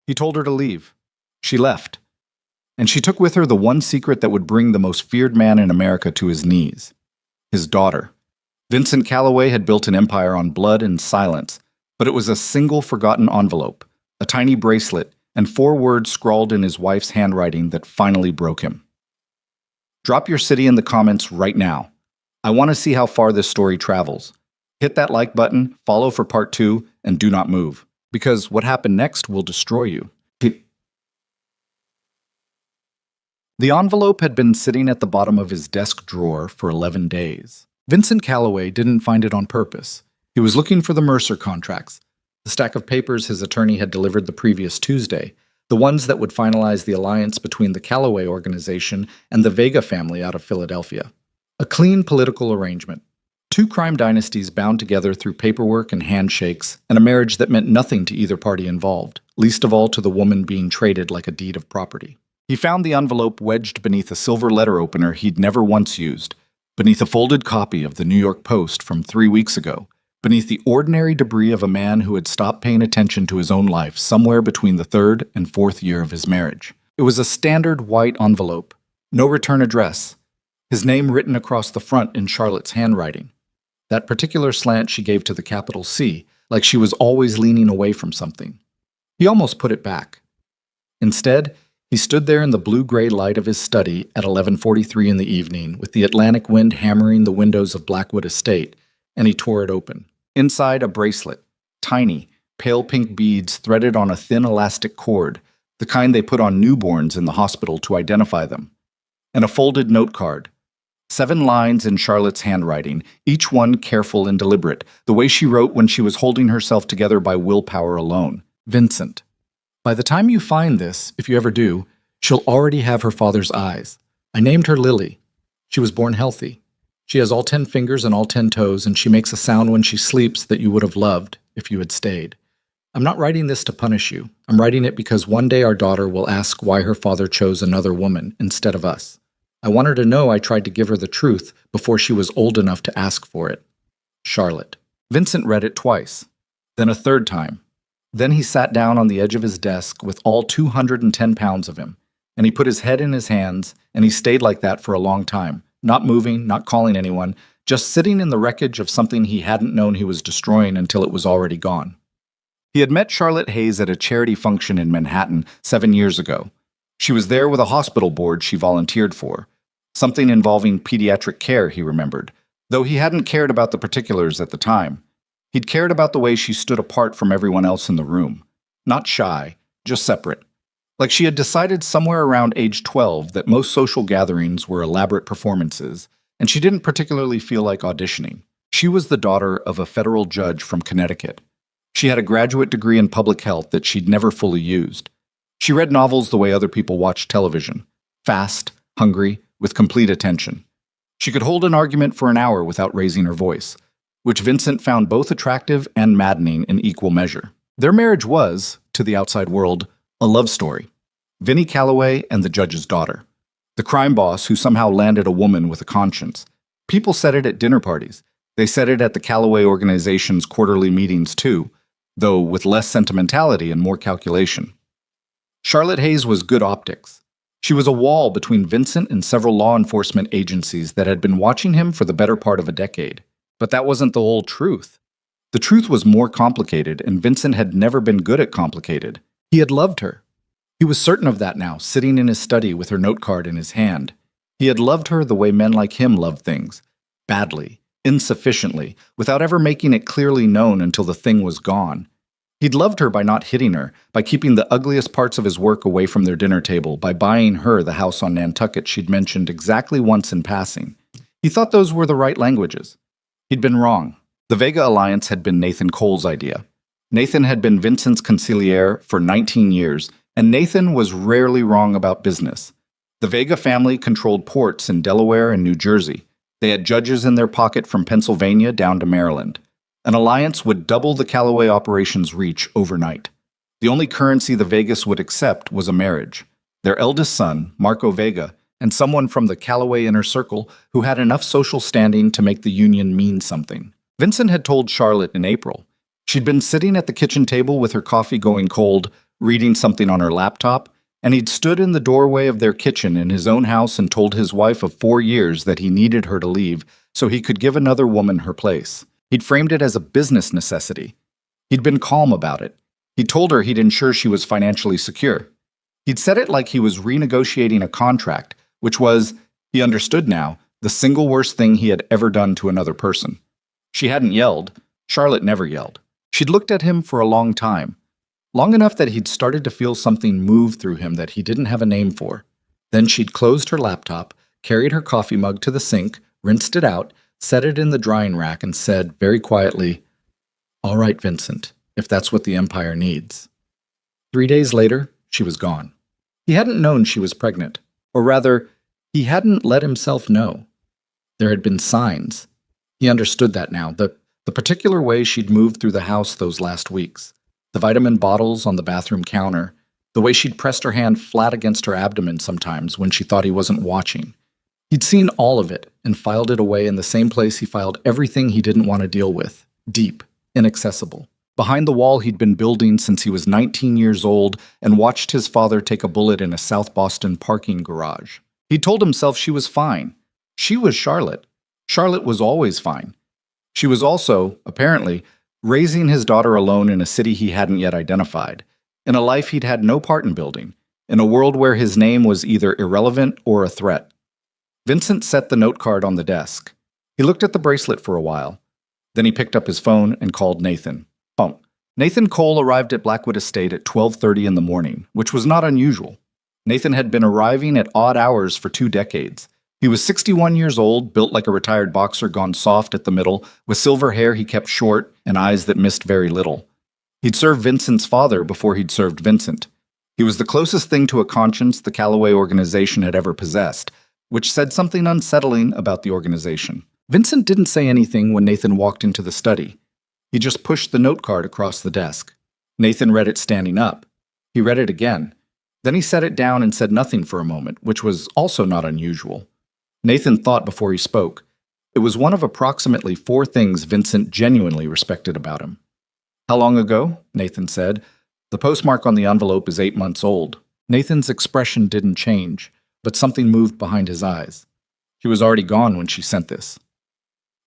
He told her to leave. She left. And she took with her the one secret that would bring the most feared man in America to his knees: his daughter. Vincent Calloway had built an empire on blood and silence, but it was a single forgotten envelope, a tiny bracelet, and 4 words scrawled in his wife's handwriting that finally broke him. Drop your city in the comments right now. I want to see how far this story travels. Hit that like button, follow for part 2, and do not move, because what happened next will destroy you. The envelope had been sitting at the bottom of his desk drawer for 11 days. Vincent Calloway didn't find it on purpose. He was looking for the Mercer contracts, the stack of papers his attorney had delivered the previous Tuesday, the ones that would finalize the alliance between the Calloway organization and the Vega family out of Philadelphia. A clean political arrangement. 2 crime dynasties bound together through paperwork and handshakes, and a marriage that meant nothing to either party involved, least of all to the woman being traded like a deed of property. He found the envelope wedged beneath a silver letter opener he'd never once used, beneath a folded copy of the New York Post from 3 weeks ago, beneath the ordinary debris of a man who had stopped paying attention to his own life somewhere between the 3rd and 4th year of his marriage. It was a standard white envelope, no return address, his name written across the front in Charlotte's handwriting. That particular slant she gave to the capital C, like she was always leaning away from something. He almost put it back. Instead, he stood there in the blue-gray light of his study at 11:43 in the evening, with the Atlantic wind hammering the windows of Blackwood Estate, and he tore it open. Inside, a bracelet, tiny, pale pink beads threaded on a thin elastic cord, the kind they put on newborns in the hospital to identify them, and a folded note card. 7 lines in Charlotte's handwriting, each one careful and deliberate, the way she wrote when she was holding herself together by willpower alone. Vincent. By the time you find this, if you ever do, she'll already have her father's eyes. I named her Lily. She was born healthy. She has all 10 fingers and all 10 toes, and she makes a sound when she sleeps that you would have loved if you had stayed. I'm not writing this to punish you. I'm writing it because one day our daughter will ask why her father chose another woman instead of us. I want her to know I tried to give her the truth before she was old enough to ask for it. Charlotte. Vincent read it twice, then a 3rd time. Then he sat down on the edge of his desk with all 210 pounds of him, and he put his head in his hands, and he stayed like that for a long time, not moving, not calling anyone, just sitting in the wreckage of something he hadn't known he was destroying until it was already gone. He had met Charlotte Hayes at a charity function in Manhattan 7 years ago. She was there with a hospital board she volunteered for, something involving pediatric care, he remembered, though he hadn't cared about the particulars at the time. He'd cared about the way she stood apart from everyone else in the room. Not shy, just separate. Like she had decided somewhere around age 12 that most social gatherings were elaborate performances, and she didn't particularly feel like auditioning. She was the daughter of a federal judge from Connecticut. She had a graduate degree in public health that she'd never fully used. She read novels the way other people watched television. Fast, hungry, with complete attention. She could hold an argument for an hour without raising her voice, which Vincent found both attractive and maddening in equal measure. Their marriage was, to the outside world, a love story. Vinnie Calloway and the judge's daughter. The crime boss who somehow landed a woman with a conscience. People said it at dinner parties. They said it at the Calloway organization's quarterly meetings too, though with less sentimentality and more calculation. Charlotte Hayes was good optics. She was a wall between Vincent and several law enforcement agencies that had been watching him for the better part of a decade. But that wasn't the whole truth. The truth was more complicated, and Vincent had never been good at complicated. He had loved her. He was certain of that now, sitting in his study with her note card in his hand. He had loved her the way men like him love things. Badly, insufficiently, without ever making it clearly known until the thing was gone. He'd loved her by not hitting her, by keeping the ugliest parts of his work away from their dinner table, by buying her the house on Nantucket she'd mentioned exactly once in passing. He thought those were the right languages. He'd been wrong. The Vega alliance had been Nathan Cole's idea. Nathan had been Vincent's consigliere for 19 years, and Nathan was rarely wrong about business. The Vega family controlled ports in Delaware and New Jersey. They had judges in their pocket from Pennsylvania down to Maryland. An alliance would double the Calloway operation's reach overnight. The only currency the Vegas would accept was a marriage. Their eldest son, Marco Vega, and someone from the Calloway inner circle who had enough social standing to make the union mean something. Vincent had told Charlotte in April. She'd been sitting at the kitchen table with her coffee going cold, reading something on her laptop, and he'd stood in the doorway of their kitchen in his own house and told his wife of 4 years that he needed her to leave so he could give another woman her place. He'd framed it as a business necessity. He'd been calm about it. He'd told her he'd ensure she was financially secure. He'd said it like he was renegotiating a contract, which was, he understood now, the single worst thing he had ever done to another person. She hadn't yelled. Charlotte never yelled. She'd looked at him for a long time. Long enough that he'd started to feel something move through him that he didn't have a name for. Then she'd closed her laptop, carried her coffee mug to the sink, rinsed it out, set it in the drying rack, and said very quietly, "All right, Vincent, if that's what the Empire needs." 3 days later, she was gone. He hadn't known she was pregnant. Or rather, he hadn't let himself know. There had been signs. He understood that now, the particular way she'd moved through the house those last weeks. The vitamin bottles on the bathroom counter, the way she'd pressed her hand flat against her abdomen sometimes when she thought he wasn't watching. He'd seen all of it and filed it away in the same place he filed everything he didn't want to deal with, deep, inaccessible. Behind the wall he'd been building since he was 19 years old and watched his father take a bullet in a South Boston parking garage. He told himself she was fine. She was Charlotte. Charlotte was always fine. She was also, apparently, raising his daughter alone in a city he hadn't yet identified, in a life he'd had no part in building, in a world where his name was either irrelevant or a threat. Vincent set the note card on the desk. He looked at the bracelet for a while. Then he picked up his phone and called Nathan. Nathan Cole arrived at Blackwood Estate at 12:30 in the morning, which was not unusual. Nathan had been arriving at odd hours for 2 decades. He was 61 years old, built like a retired boxer gone soft at the middle, with silver hair he kept short and eyes that missed very little. He'd served Vincent's father before he'd served Vincent. He was the closest thing to a conscience the Callaway organization had ever possessed, which said something unsettling about the organization. Vincent didn't say anything when Nathan walked into the study. He just pushed the note card across the desk. Nathan read it standing up. He read it again. Then he set it down and said nothing for a moment, which was also not unusual. Nathan thought before he spoke. It was one of approximately 4 things Vincent genuinely respected about him. "How long ago?" Nathan said. "The postmark on the envelope is 8 months old." Nathan's expression didn't change, but something moved behind his eyes. She was already gone when she sent this.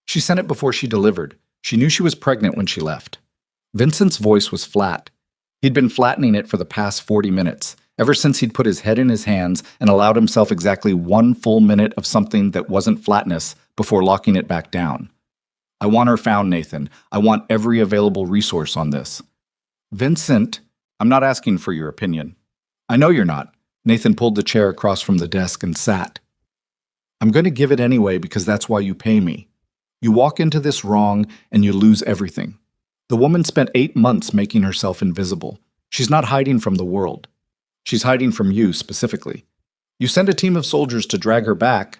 She sent it before she delivered. She knew she was pregnant when she left. Vincent's voice was flat. He'd been flattening it for the past 40 minutes, ever since he'd put his head in his hands and allowed himself exactly 1 full minute of something that wasn't flatness before locking it back down. "I want her found, Nathan. I want every available resource on this." "Vincent, I'm not asking for your opinion." "I know you're not." Nathan pulled the chair across from the desk and sat. "I'm going to give it anyway because that's why you pay me. You walk into this wrong and you lose everything." The woman spent 8 months making herself invisible. She's not hiding from the world. She's hiding from you specifically. You send a team of soldiers to drag her back.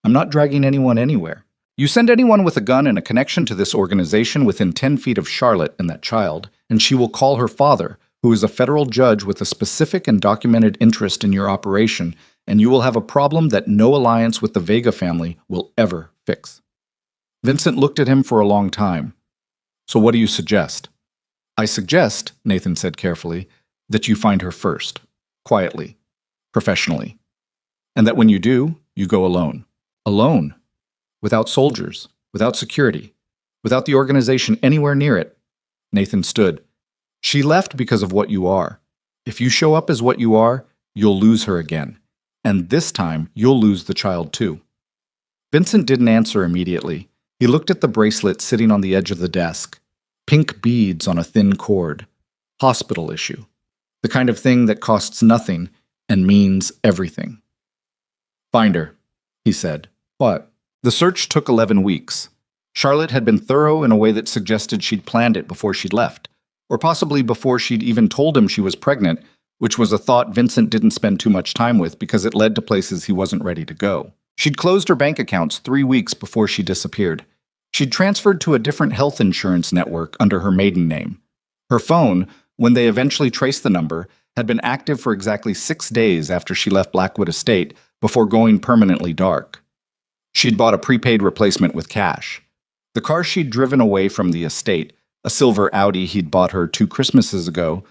I'm not dragging anyone anywhere. You send anyone with a gun and a connection to this organization within 10 feet of Charlotte and that child, and she will call her father, who is a federal judge with a specific and documented interest in your operation, and you will have a problem that no alliance with the Vega family will ever fix. Vincent looked at him for a long time. "So what do you suggest?" "I suggest," Nathan said carefully, "that you find her first, quietly, professionally. And that when you do, you go alone. Alone. Without soldiers, without security, without the organization anywhere near it." Nathan stood. "She left because of what you are. If you show up as what you are, you'll lose her again. And this time, you'll lose the child too." Vincent didn't answer immediately. He looked at the bracelet sitting on the edge of the desk. Pink beads on a thin cord. Hospital issue. The kind of thing that costs nothing and means everything. "Find her," he said. "What?" The search took 11 weeks. Charlotte had been thorough in a way that suggested she'd planned it before she'd left, or possibly before she'd even told him she was pregnant, which was a thought Vincent didn't spend too much time with because it led to places he wasn't ready to go. She'd closed her bank accounts 3 weeks before she disappeared. She'd transferred to a different health insurance network under her maiden name. Her phone, when they eventually traced the number, had been active for exactly 6 days after she left Blackwood Estate before going permanently dark. She'd bought a prepaid replacement with cash. The car she'd driven away from the estate, a silver Audi he'd bought her 2 Christmases ago,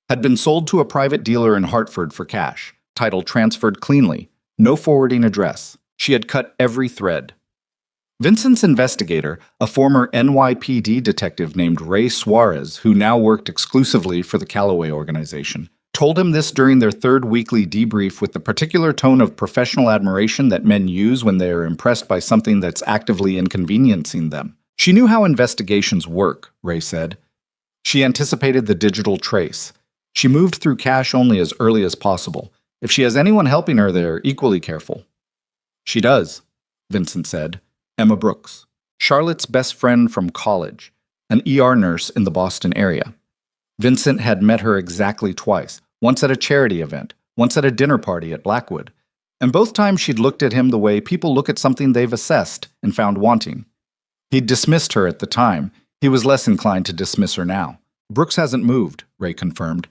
Had been sold to a private dealer in Hartford for cash, title transferred cleanly, no forwarding address. She had cut every thread. Vincent's investigator, a former NYPD detective named Ray Suarez, who now worked exclusively for the Callaway organization, told him this during their third weekly debrief with the particular tone of professional admiration that men use when they are impressed by something that's actively inconveniencing them. She knew how investigations work, Ray said. She anticipated the digital trace. She moved through cash only as early as possible. If she has anyone helping her, they're equally careful. She does, Vincent said. Emma Brooks, Charlotte's best friend from college, an ER nurse in the Boston area. Vincent had met her exactly twice, once at a charity event, once at a dinner party at Blackwood, and both times she'd looked at him the way people look at something they've assessed and found wanting. He'd dismissed her at the time. He was less inclined to dismiss her now. Brooks hasn't moved, Ray confirmed.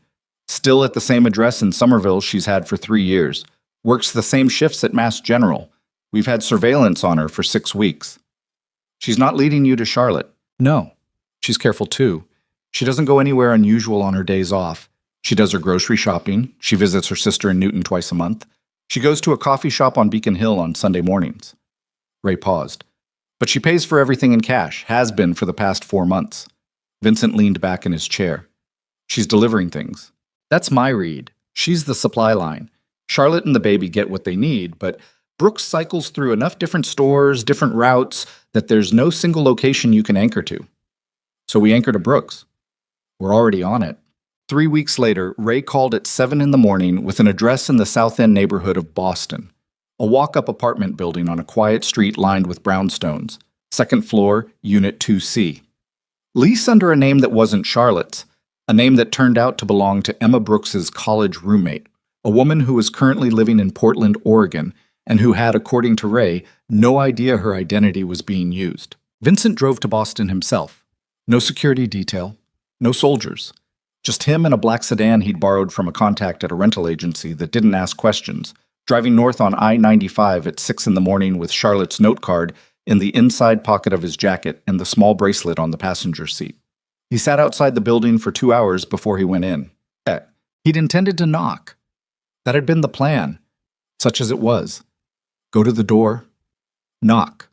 Still at the same address in Somerville she's had for 3 years. Works the same shifts at Mass General. We've had surveillance on her for 6 weeks. She's not leading you to Charlotte. No. She's careful too. She doesn't go anywhere unusual on her days off. She does her grocery shopping. She visits her sister in Newton twice a month. She goes to a coffee shop on Beacon Hill on Sunday mornings. Ray paused. But she pays for everything in cash, has been for the past 4 months. Vincent leaned back in his chair. She's delivering things. That's my read. She's the supply line. Charlotte and the baby get what they need, but Brooks cycles through enough different stores, different routes, that there's no single location you can anchor to. So we anchor to Brooks. We're already on it. 3 weeks later, Ray called at 7 in the morning with an address in the South End neighborhood of Boston. A walk-up apartment building on a quiet street lined with brownstones. Second floor, Unit 2C. Lease under a name that wasn't Charlotte's, a name that turned out to belong to Emma Brooks's college roommate, a woman who was currently living in Portland, Oregon, and who had, according to Ray, no idea her identity was being used. Vincent drove to Boston himself. No security detail, no soldiers. Just him and a black sedan he'd borrowed from a contact at a rental agency that didn't ask questions, driving north on I-95 at 6 in the morning with Charlotte's note card in the inside pocket of his jacket and the small bracelet on the passenger seat. He sat outside the building for 2 hours before he went in. He'd intended to knock. That had been the plan, such as it was. Go to the door, knock.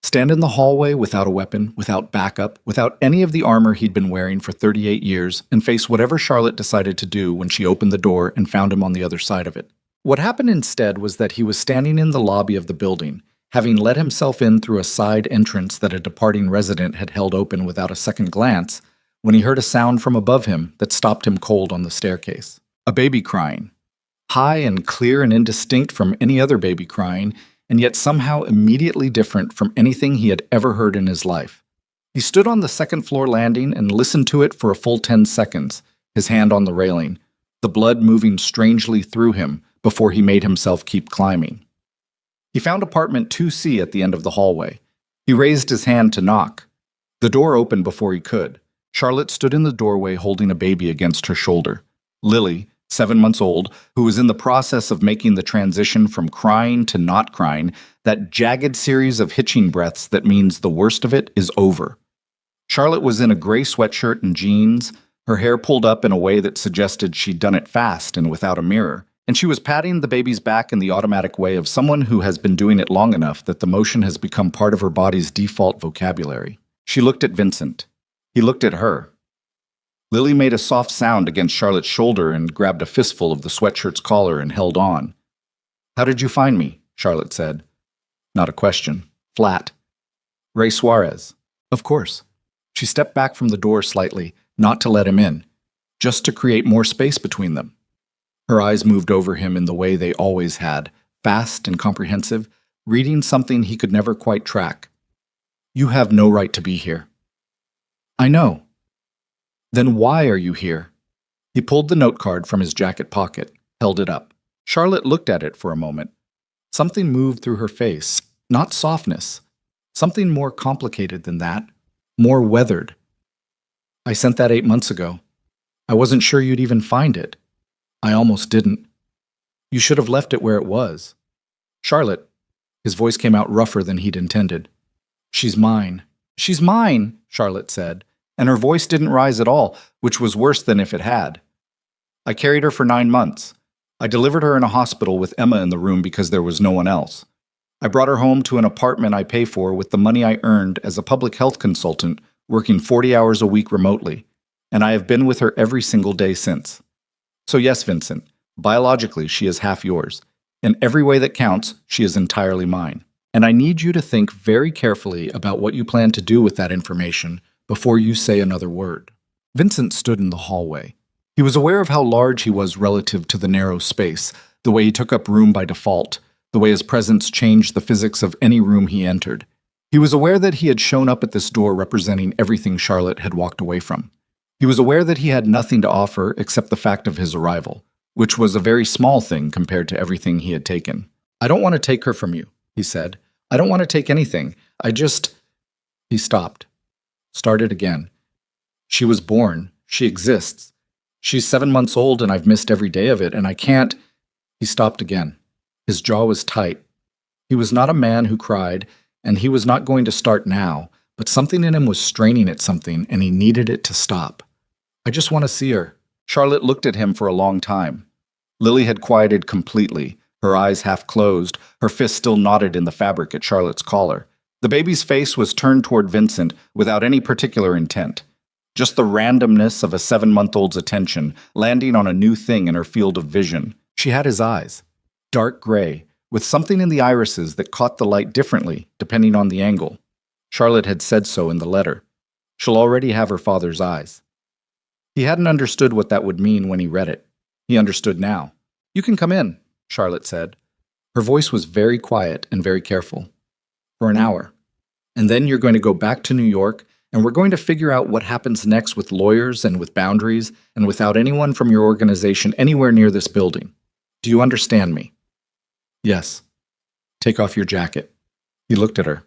Stand in the hallway without a weapon, without backup, without any of the armor he'd been wearing for 38 years, and face whatever Charlotte decided to do when she opened the door and found him on the other side of it. What happened instead was that he was standing in the lobby of the building, having let himself in through a side entrance that a departing resident had held open without a second glance, when he heard a sound from above him that stopped him cold on the staircase. A baby crying. High and clear and indistinct from any other baby crying, and yet somehow immediately different from anything he had ever heard in his life. He stood on the second-floor landing and listened to it for a full 10 seconds, his hand on the railing, the blood moving strangely through him before he made himself keep climbing. He found apartment 2C at the end of the hallway. He raised his hand to knock. The door opened before he could. Charlotte stood in the doorway holding a baby against her shoulder. Lily, 7 months old, who was in the process of making the transition from crying to not crying, that jagged series of hitching breaths that means the worst of it is over. Charlotte was in a gray sweatshirt and jeans, her hair pulled up in a way that suggested she'd done it fast and without a mirror, and she was patting the baby's back in the automatic way of someone who has been doing it long enough that the motion has become part of her body's default vocabulary. She looked at Vincent. He looked at her. Lily made a soft sound against Charlotte's shoulder and grabbed a fistful of the sweatshirt's collar and held on. "How did you find me?" Charlotte said. Not a question. Flat. "Ray Suarez." "Of course." She stepped back from the door slightly, not to let him in, just to create more space between them. Her eyes moved over him in the way they always had, fast and comprehensive, reading something he could never quite track. "You have no right to be here." "I know." "Then why are you here?" He pulled the note card from his jacket pocket, held it up. Charlotte looked at it for a moment. Something moved through her face, not softness. Something more complicated than that, more weathered. "I sent that 8 months ago. I wasn't sure you'd even find it. I almost didn't. You should have left it where it was." "Charlotte," his voice came out rougher than he'd intended. "She's mine." "She's mine," Charlotte said, and her voice didn't rise at all, which was worse than if it had. I carried her for 9 months. I delivered her in a hospital with Emma in the room because there was no one else. I brought her home to an apartment I pay for with the money I earned as a public health consultant, working 40 hours a week remotely, and I have been with her every single day since. So yes, Vincent, biologically she is half yours. In every way that counts, she is entirely mine. And I need you to think very carefully about what you plan to do with that information before you say another word. Vincent stood in the hallway. He was aware of how large he was relative to the narrow space, the way he took up room by default, the way his presence changed the physics of any room he entered. He was aware that he had shown up at this door representing everything Charlotte had walked away from. He was aware that he had nothing to offer except the fact of his arrival, which was a very small thing compared to everything he had taken. "I don't want to take her from you," he said. "I don't want to take anything. I just—" He stopped. Started again. "She was born. She exists. She's 7 months old and I've missed every day of it, and I can't—" He stopped again. His jaw was tight. He was not a man who cried, and he was not going to start now, but something in him was straining at something, and he needed it to stop. "I just want to see her." Charlotte looked at him for a long time. Lily had quieted completely, her eyes half closed, her fist still knotted in the fabric at Charlotte's collar. The baby's face was turned toward Vincent without any particular intent. Just the randomness of a 7-month-old's attention, landing on a new thing in her field of vision. She had his eyes. Dark gray, with something in the irises that caught the light differently, depending on the angle. Charlotte had said so in the letter. She'll already have her father's eyes. He hadn't understood what that would mean when he read it. He understood now. "You can come in," Charlotte said. Her voice was very quiet and very careful. "For an hour. And then you're going to go back to New York, and we're going to figure out what happens next with lawyers and with boundaries and without anyone from your organization anywhere near this building. Do you understand me?" "Yes." "Take off your jacket." He looked at her.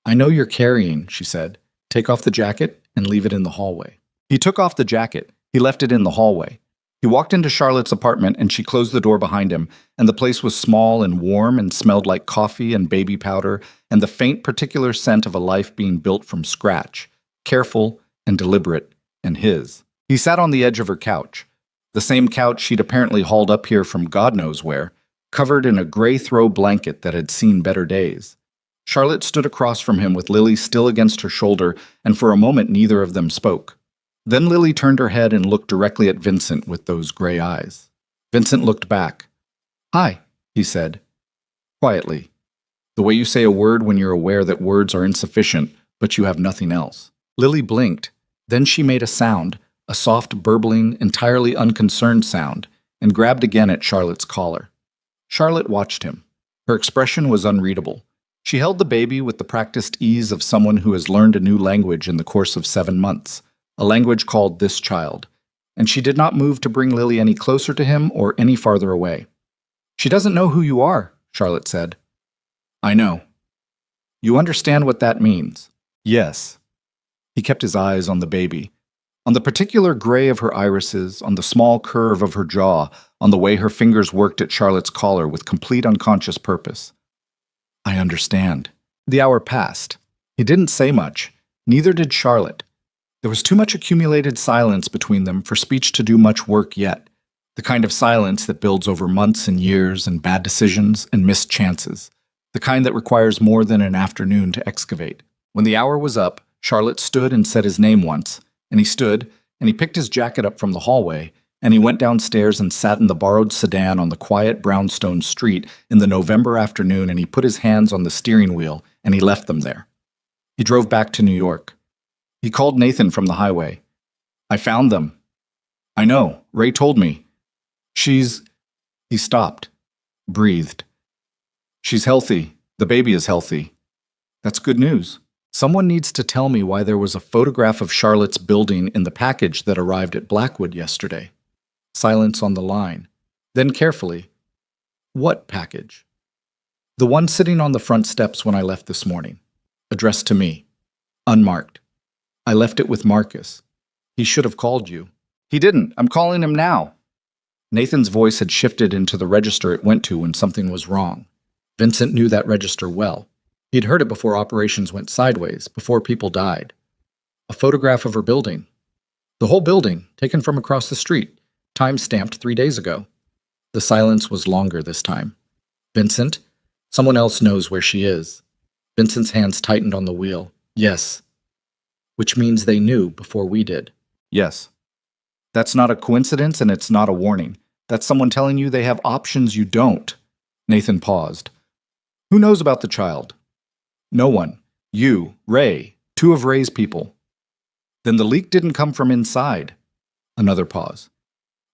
"I know you're carrying," she said. "Take off the jacket and leave it in the hallway." He took off the jacket. He left it in the hallway. He walked into Charlotte's apartment and she closed the door behind him, and the place was small and warm and smelled like coffee and baby powder and the faint particular scent of a life being built from scratch, careful and deliberate, and his. He sat on the edge of her couch, the same couch she'd apparently hauled up here from God knows where, covered in a gray throw blanket that had seen better days. Charlotte stood across from him with Lily still against her shoulder, and for a moment neither of them spoke. Then Lily turned her head and looked directly at Vincent with those gray eyes. Vincent looked back. "Hi," he said, quietly, the way you say a word when you're aware that words are insufficient, but you have nothing else. Lily blinked. Then she made a sound, a soft, burbling, entirely unconcerned sound, and grabbed again at Charlotte's collar. Charlotte watched him. Her expression was unreadable. She held the baby with the practiced ease of someone who has learned a new language in the course of 7 months. A language called this child, and she did not move to bring Lily any closer to him or any farther away. "She doesn't know who you are," Charlotte said. "I know." "You understand what that means?" "Yes." He kept his eyes on the baby, on the particular gray of her irises, on the small curve of her jaw, on the way her fingers worked at Charlotte's collar with complete unconscious purpose. "I understand." The hour passed. He didn't say much. Neither did Charlotte. There was too much accumulated silence between them for speech to do much work yet, the kind of silence that builds over months and years and bad decisions and missed chances, the kind that requires more than an afternoon to excavate. When the hour was up, Charlotte stood and said his name once, and he stood, and he picked his jacket up from the hallway, and he went downstairs and sat in the borrowed sedan on the quiet brownstone street in the November afternoon, and he put his hands on the steering wheel, and he left them there. He drove back to New York. He called Nathan from the highway. "I found them." "I know. Ray told me." "She's—" He stopped, breathed. "She's healthy. The baby is healthy." "That's good news. Someone needs to tell me why there was a photograph of Charlotte's building in the package that arrived at Blackwood yesterday." Silence on the line. Then carefully, "What package?" "The one sitting on the front steps when I left this morning. Addressed to me. Unmarked. I left it with Marcus. He should have called you." "He didn't. I'm calling him now." Nathan's voice had shifted into the register it went to when something was wrong. Vincent knew that register well. He'd heard it before operations went sideways, before people died. A photograph of her building. The whole building, taken from across the street. Time stamped 3 days ago. The silence was longer this time. Vincent? Someone else knows where she is. Vincent's hands tightened on the wheel. Yes. Which means they knew before we did. Yes. That's not a coincidence and it's not a warning. That's someone telling you they have options you don't. Nathan paused. Who knows about the child? No one. You, Ray, two of Ray's people. Then the leak didn't come from inside. Another pause.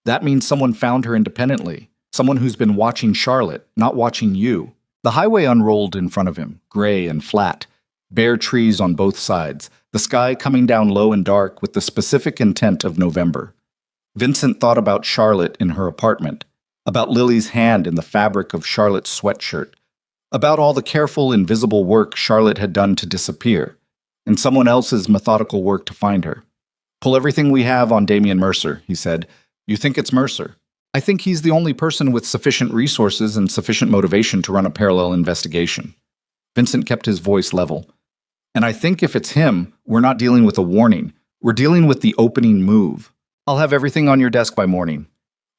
That means someone found her independently. Someone who's been watching Charlotte, not watching you. The highway unrolled in front of him, gray and flat. Bare trees on both sides. The sky coming down low and dark with the specific intent of November. Vincent thought about Charlotte in her apartment. About Lily's hand in the fabric of Charlotte's sweatshirt. About all the careful, invisible work Charlotte had done to disappear. And someone else's methodical work to find her. Pull everything we have on Damian Mercer, he said. You think it's Mercer? I think he's the only person with sufficient resources and sufficient motivation to run a parallel investigation. Vincent kept his voice level. And I think if it's him, we're not dealing with a warning. We're dealing with the opening move. I'll have everything on your desk by morning.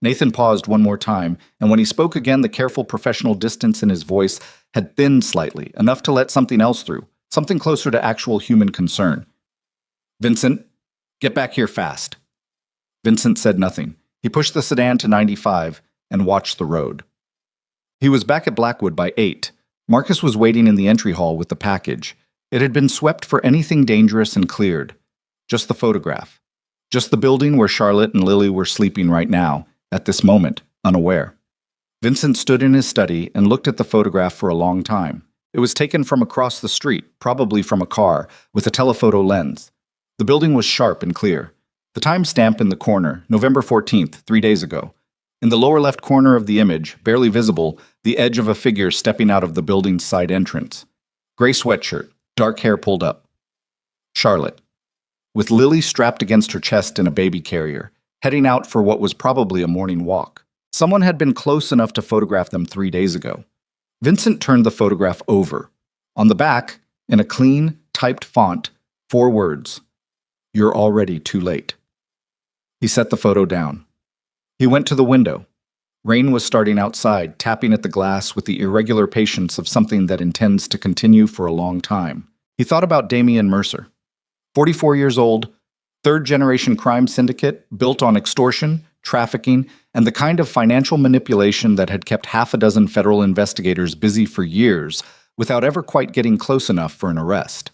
Nathan paused one more time, and when he spoke again, the careful professional distance in his voice had thinned slightly, enough to let something else through, something closer to actual human concern. Vincent, get back here fast. Vincent said nothing. He pushed the sedan to 95 and watched the road. He was back at Blackwood by 8. Marcus was waiting in the entry hall with the package. It had been swept for anything dangerous and cleared. Just the photograph. Just the building where Charlotte and Lily were sleeping right now, at this moment, unaware. Vincent stood in his study and looked at the photograph for a long time. It was taken from across the street, probably from a car, with a telephoto lens. The building was sharp and clear. The timestamp in the corner, November 14th, 3 days ago. In the lower left corner of the image, barely visible, the edge of a figure stepping out of the building's side entrance. Gray sweatshirt, dark hair pulled up. Charlotte. With Lily strapped against her chest in a baby carrier, heading out for what was probably a morning walk. Someone had been close enough to photograph them 3 days ago. Vincent turned the photograph over. On the back, in a clean, typed font, 4 words. You're already too late. He set the photo down. He went to the window. Rain was starting outside, tapping at the glass with the irregular patience of something that intends to continue for a long time. He thought about Damian Mercer. 44 years old, third-generation crime syndicate built on extortion, trafficking, and the kind of financial manipulation that had kept half a dozen federal investigators busy for years without ever quite getting close enough for an arrest.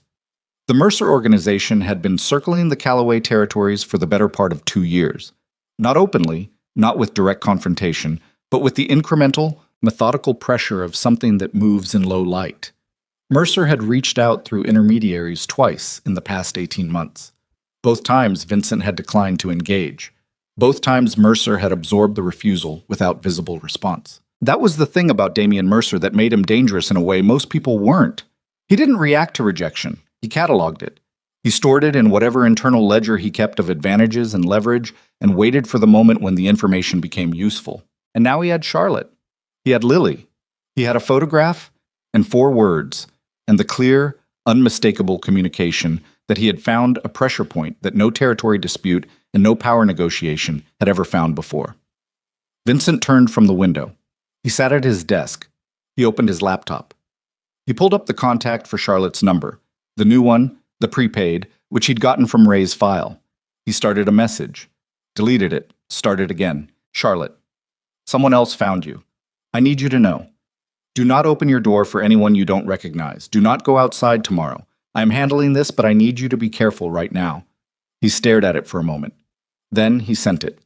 The Mercer organization had been circling the Callaway territories for the better part of 2 years. Not openly, not with direct confrontation, but with the incremental, methodical pressure of something that moves in low light. Mercer had reached out through intermediaries twice in the past 18 months. Both times Vincent had declined to engage. Both times Mercer had absorbed the refusal without visible response. That was the thing about Damian Mercer that made him dangerous in a way most people weren't. He didn't react to rejection. He cataloged it. He stored it in whatever internal ledger he kept of advantages and leverage and waited for the moment when the information became useful. And now he had Charlotte. He had Lily. He had a photograph and 4 words and the clear, unmistakable communication that he had found a pressure point that no territory dispute and no power negotiation had ever found before. Vincent turned from the window. He sat at his desk. He opened his laptop. He pulled up the contact for Charlotte's number, the new one, the prepaid, which he'd gotten from Ray's file. He started a message, deleted it, started again. Charlotte, someone else found you. I need you to know. Do not open your door for anyone you don't recognize. Do not go outside tomorrow. I am handling this, but I need you to be careful right now. He stared at it for a moment. Then he sent it.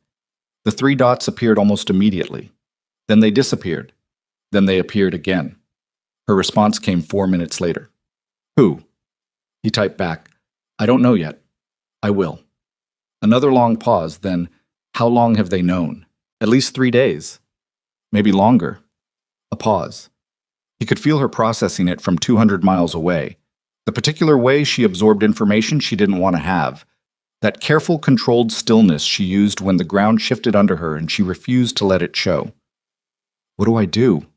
The 3 dots appeared almost immediately. Then they disappeared. Then they appeared again. Her response came 4 minutes later. Who? He typed back, I don't know yet. I will. Another long pause, then, how long have they known? At least 3 days. Maybe longer. A pause. He could feel her processing it from 200 miles away. The particular way she absorbed information she didn't want to have. That careful, controlled stillness she used when the ground shifted under her and she refused to let it show. What do I do?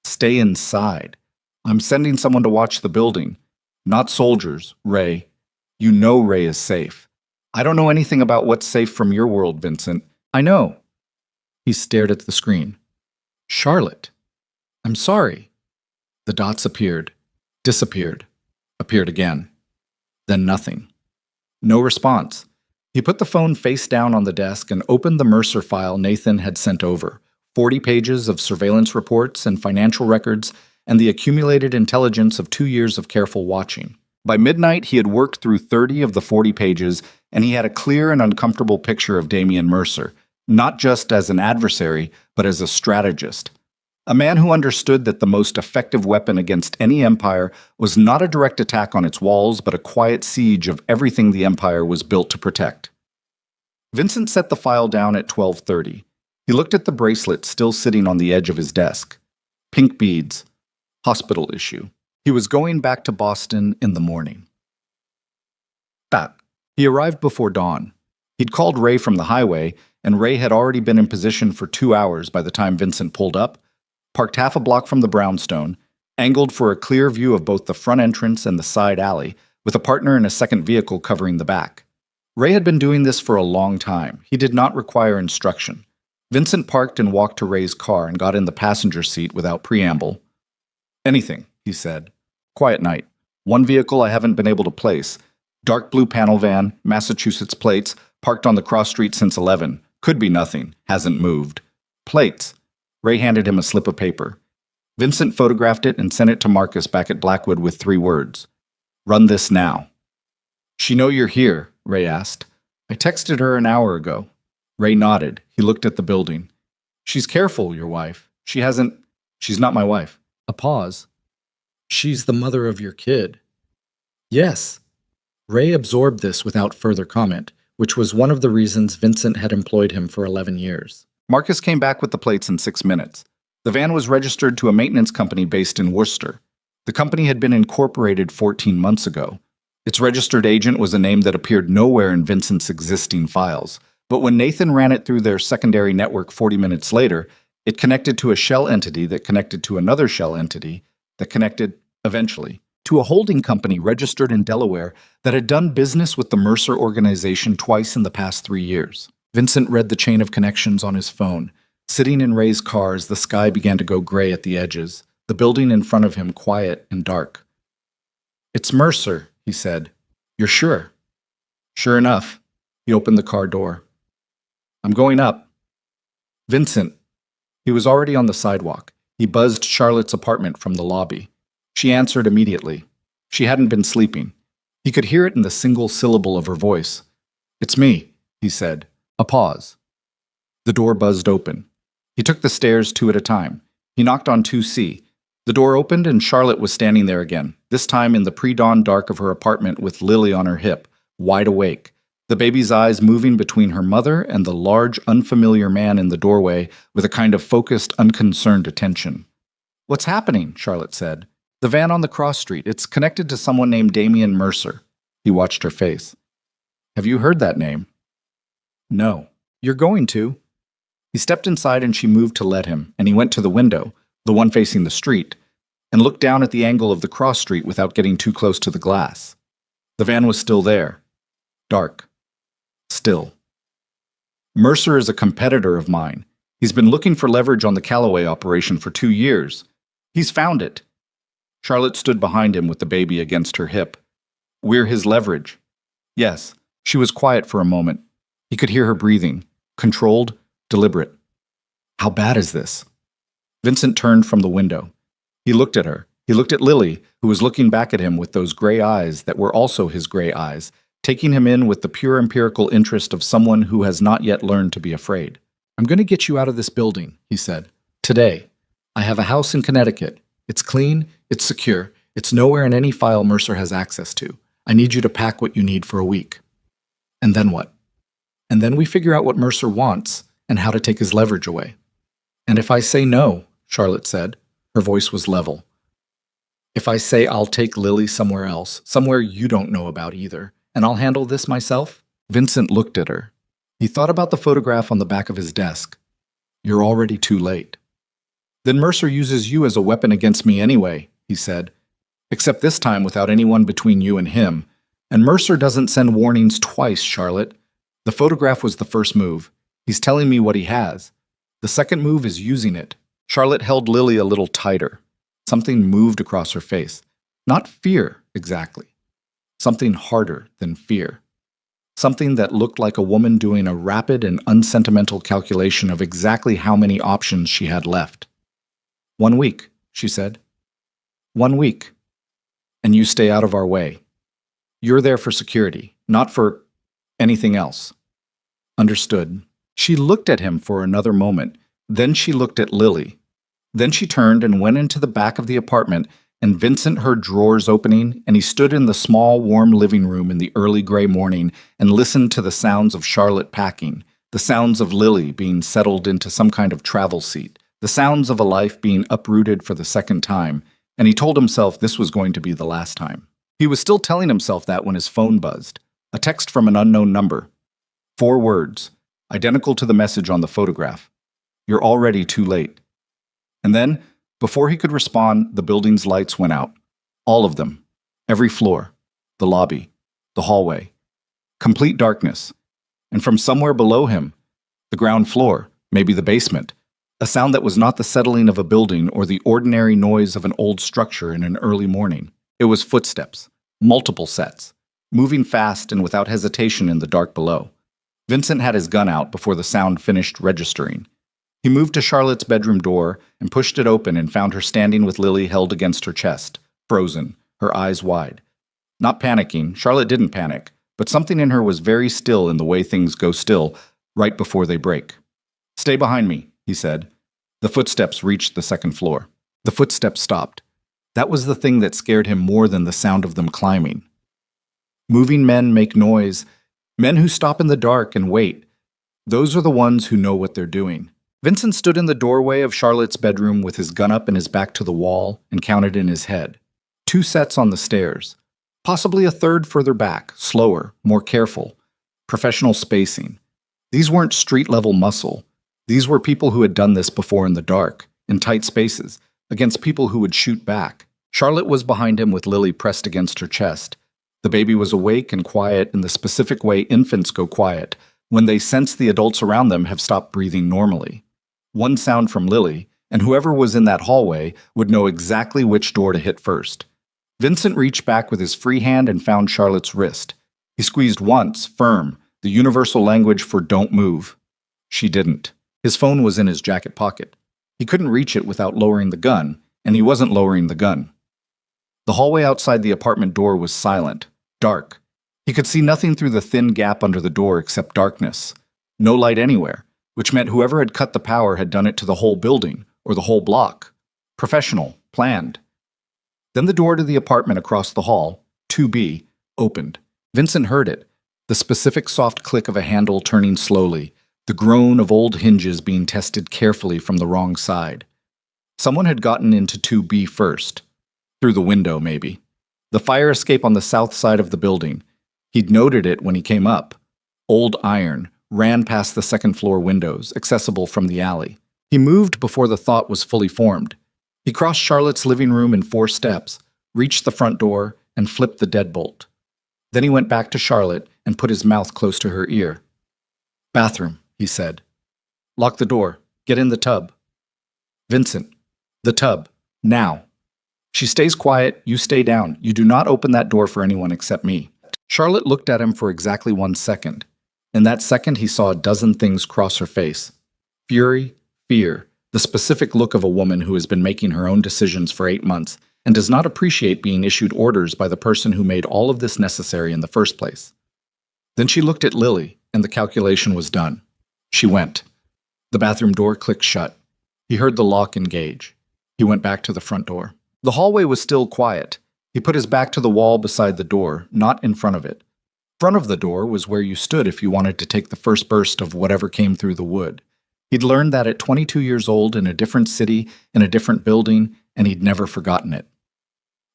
Stay inside. I'm sending someone to watch the building. Not soldiers, Ray. You know Ray is safe. I don't know anything about what's safe from your world, Vincent. I know. He stared at the screen. Charlotte. I'm sorry. The dots appeared, disappeared, appeared again. Then nothing. No response. He put the phone face down on the desk and opened the Mercer file Nathan had sent over. 40 pages of surveillance reports and financial records, and the accumulated intelligence of 2 years of careful watching. By midnight, he had worked through 30 of the 40 pages, and he had a clear and uncomfortable picture of Damian Mercer, not just as an adversary, but as a strategist. A man who understood that the most effective weapon against any empire was not a direct attack on its walls, but a quiet siege of everything the empire was built to protect. Vincent set the file down at 12:30. He looked at the bracelet still sitting on the edge of his desk. Pink beads. Hospital issue. He was going back to Boston in the morning. He arrived before dawn. He'd called Ray from the highway, and Ray had already been in position for 2 hours by the time Vincent pulled up, parked half a block from the brownstone, angled for a clear view of both the front entrance and the side alley, with a partner in a second vehicle covering the back. Ray had been doing this for a long time. He did not require instruction. Vincent parked and walked to Ray's car and got in the passenger seat without preamble. Anything, he said. Quiet night. One vehicle I haven't been able to place. Dark blue panel van, Massachusetts plates, parked on the cross street since 11. Could be nothing. Hasn't moved. Plates. Ray handed him a slip of paper. Vincent photographed it and sent it to Marcus back at Blackwood with 3 words. Run this now. She know you're here? Ray asked. I texted her an hour ago. Ray nodded. He looked at the building. She's careful, your wife. She's not my wife. A pause. She's the mother of your kid. Yes. Ray absorbed this without further comment, which was one of the reasons Vincent had employed him for 11 years. Marcus came back with the plates in 6 minutes. The van was registered to a maintenance company based in Worcester. The company had been incorporated 14 months ago. Its registered agent was a name that appeared nowhere in Vincent's existing files. But when Nathan ran it through their secondary network 40 minutes later, it connected to a shell entity that connected to another shell entity that connected, eventually, to a holding company registered in Delaware that had done business with the Mercer organization twice in the past 3 years. Vincent read the chain of connections on his phone. Sitting in Ray's car as the sky began to go gray at the edges, the building in front of him quiet and dark. It's Mercer, he said. You're sure? Sure enough. He opened the car door. I'm going up. Vincent. He was already on the sidewalk. He buzzed Charlotte's apartment from the lobby. She answered immediately. She hadn't been sleeping. He could hear it in the single syllable of her voice. It's me, he said. A pause. The door buzzed open. He took the stairs 2 at a time. He knocked on 2C. The door opened and Charlotte was standing there again, this time in the pre-dawn dark of her apartment with Lily on her hip, wide awake, the baby's eyes moving between her mother and the large, unfamiliar man in the doorway with a kind of focused, unconcerned attention. What's happening? Charlotte said. The van on the cross street. It's connected to someone named Damian Mercer. He watched her face. Have you heard that name? No. You're going to. He stepped inside and she moved to let him, and he went to the window, the one facing the street, and looked down at the angle of the cross street without getting too close to the glass. The van was still there. Dark. Still. Mercer is a competitor of mine. He's been looking for leverage on the Callaway operation for 2 years. He's found it. Charlotte stood behind him with the baby against her hip. We're his leverage. Yes. She was quiet for a moment. He could hear her breathing, controlled, deliberate. How bad is this? Vincent turned from the window. He looked at her. He looked at Lily, who was looking back at him with those gray eyes that were also his gray eyes, taking him in with the pure empirical interest of someone who has not yet learned to be afraid. I'm going to get you out of this building, he said. Today. I have a house in Connecticut. It's clean, it's secure, it's nowhere in any file Mercer has access to. I need you to pack what you need for a week. And then what? And then we figure out what Mercer wants and how to take his leverage away. And if I say no, Charlotte said, her voice was level. If I say I'll take Lily somewhere else, somewhere you don't know about either, and I'll handle this myself? Vincent looked at her. He thought about the photograph on the back of his desk. You're already too late. Then Mercer uses you as a weapon against me anyway, he said. Except this time without anyone between you and him. And Mercer doesn't send warnings twice, Charlotte. The photograph was the first move. He's telling me what he has. The second move is using it. Charlotte held Lily a little tighter. Something moved across her face. Not fear, exactly. Something harder than fear. Something that looked like a woman doing a rapid and unsentimental calculation of exactly how many options she had left. 1 week, she said. 1 week. And you stay out of our way. You're there for security, not for anything else. Understood. She looked at him for another moment. Then she looked at Lily. Then she turned and went into the back of the apartment, and Vincent heard drawers opening, and he stood in the small, warm living room in the early gray morning and listened to the sounds of Charlotte packing, the sounds of Lily being settled into some kind of travel seat, the sounds of a life being uprooted for the second time, and he told himself this was going to be the last time. He was still telling himself that when his phone buzzed. A text from an unknown number. 4 words, identical to the message on the photograph. You're already too late. And then, before he could respond, the building's lights went out. All of them. Every floor. The lobby. The hallway. Complete darkness. And from somewhere below him, the ground floor, maybe the basement, a sound that was not the settling of a building or the ordinary noise of an old structure in an early morning. It was footsteps. Multiple sets. Moving fast and without hesitation in the dark below. Vincent had his gun out before the sound finished registering. He moved to Charlotte's bedroom door and pushed it open and found her standing with Lily held against her chest, frozen, her eyes wide. Not panicking, Charlotte didn't panic, but something in her was very still in the way things go still right before they break. Stay behind me, he said. The footsteps reached the second floor. The footsteps stopped. That was the thing that scared him more than the sound of them climbing. Moving men make noise. Men who stop in the dark and wait. Those are the ones who know what they're doing. Vincent stood in the doorway of Charlotte's bedroom with his gun up and his back to the wall and counted in his head. 2 sets on the stairs. Possibly a third further back, slower, more careful. Professional spacing. These weren't street-level muscle. These were people who had done this before in the dark, in tight spaces, against people who would shoot back. Charlotte was behind him with Lily pressed against her chest. The baby was awake and quiet in the specific way infants go quiet, when they sense the adults around them have stopped breathing normally. One sound from Lily, and whoever was in that hallway would know exactly which door to hit first. Vincent reached back with his free hand and found Charlotte's wrist. He squeezed once, firm, the universal language for don't move. She didn't. His phone was in his jacket pocket. He couldn't reach it without lowering the gun, and he wasn't lowering the gun. The hallway outside the apartment door was silent, dark. He could see nothing through the thin gap under the door except darkness. No light anywhere, which meant whoever had cut the power had done it to the whole building, or the whole block. Professional, planned. Then the door to the apartment across the hall, 2B, opened. Vincent heard it, the specific soft click of a handle turning slowly, the groan of old hinges being tested carefully from the wrong side. Someone had gotten into 2B first. Through the window, maybe. The fire escape on the south side of the building. He'd noted it when he came up. Old iron, ran past the second-floor windows, accessible from the alley. He moved before the thought was fully formed. He crossed Charlotte's living room in 4 steps, reached the front door, and flipped the deadbolt. Then he went back to Charlotte and put his mouth close to her ear. "Bathroom," he said. "Lock the door. Get in the tub." "Vincent, the tub. Now." "She stays quiet. You stay down. You do not open that door for anyone except me." Charlotte looked at him for exactly 1 second. In that second, he saw a dozen things cross her face. Fury, fear, the specific look of a woman who has been making her own decisions for 8 months and does not appreciate being issued orders by the person who made all of this necessary in the first place. Then she looked at Lily, and the calculation was done. She went. The bathroom door clicked shut. He heard the lock engage. He went back to the front door. The hallway was still quiet. He put his back to the wall beside the door, not in front of it. Front of the door was where you stood if you wanted to take the first burst of whatever came through the wood. He'd learned that at 22 years old in a different city, in a different building, and he'd never forgotten it.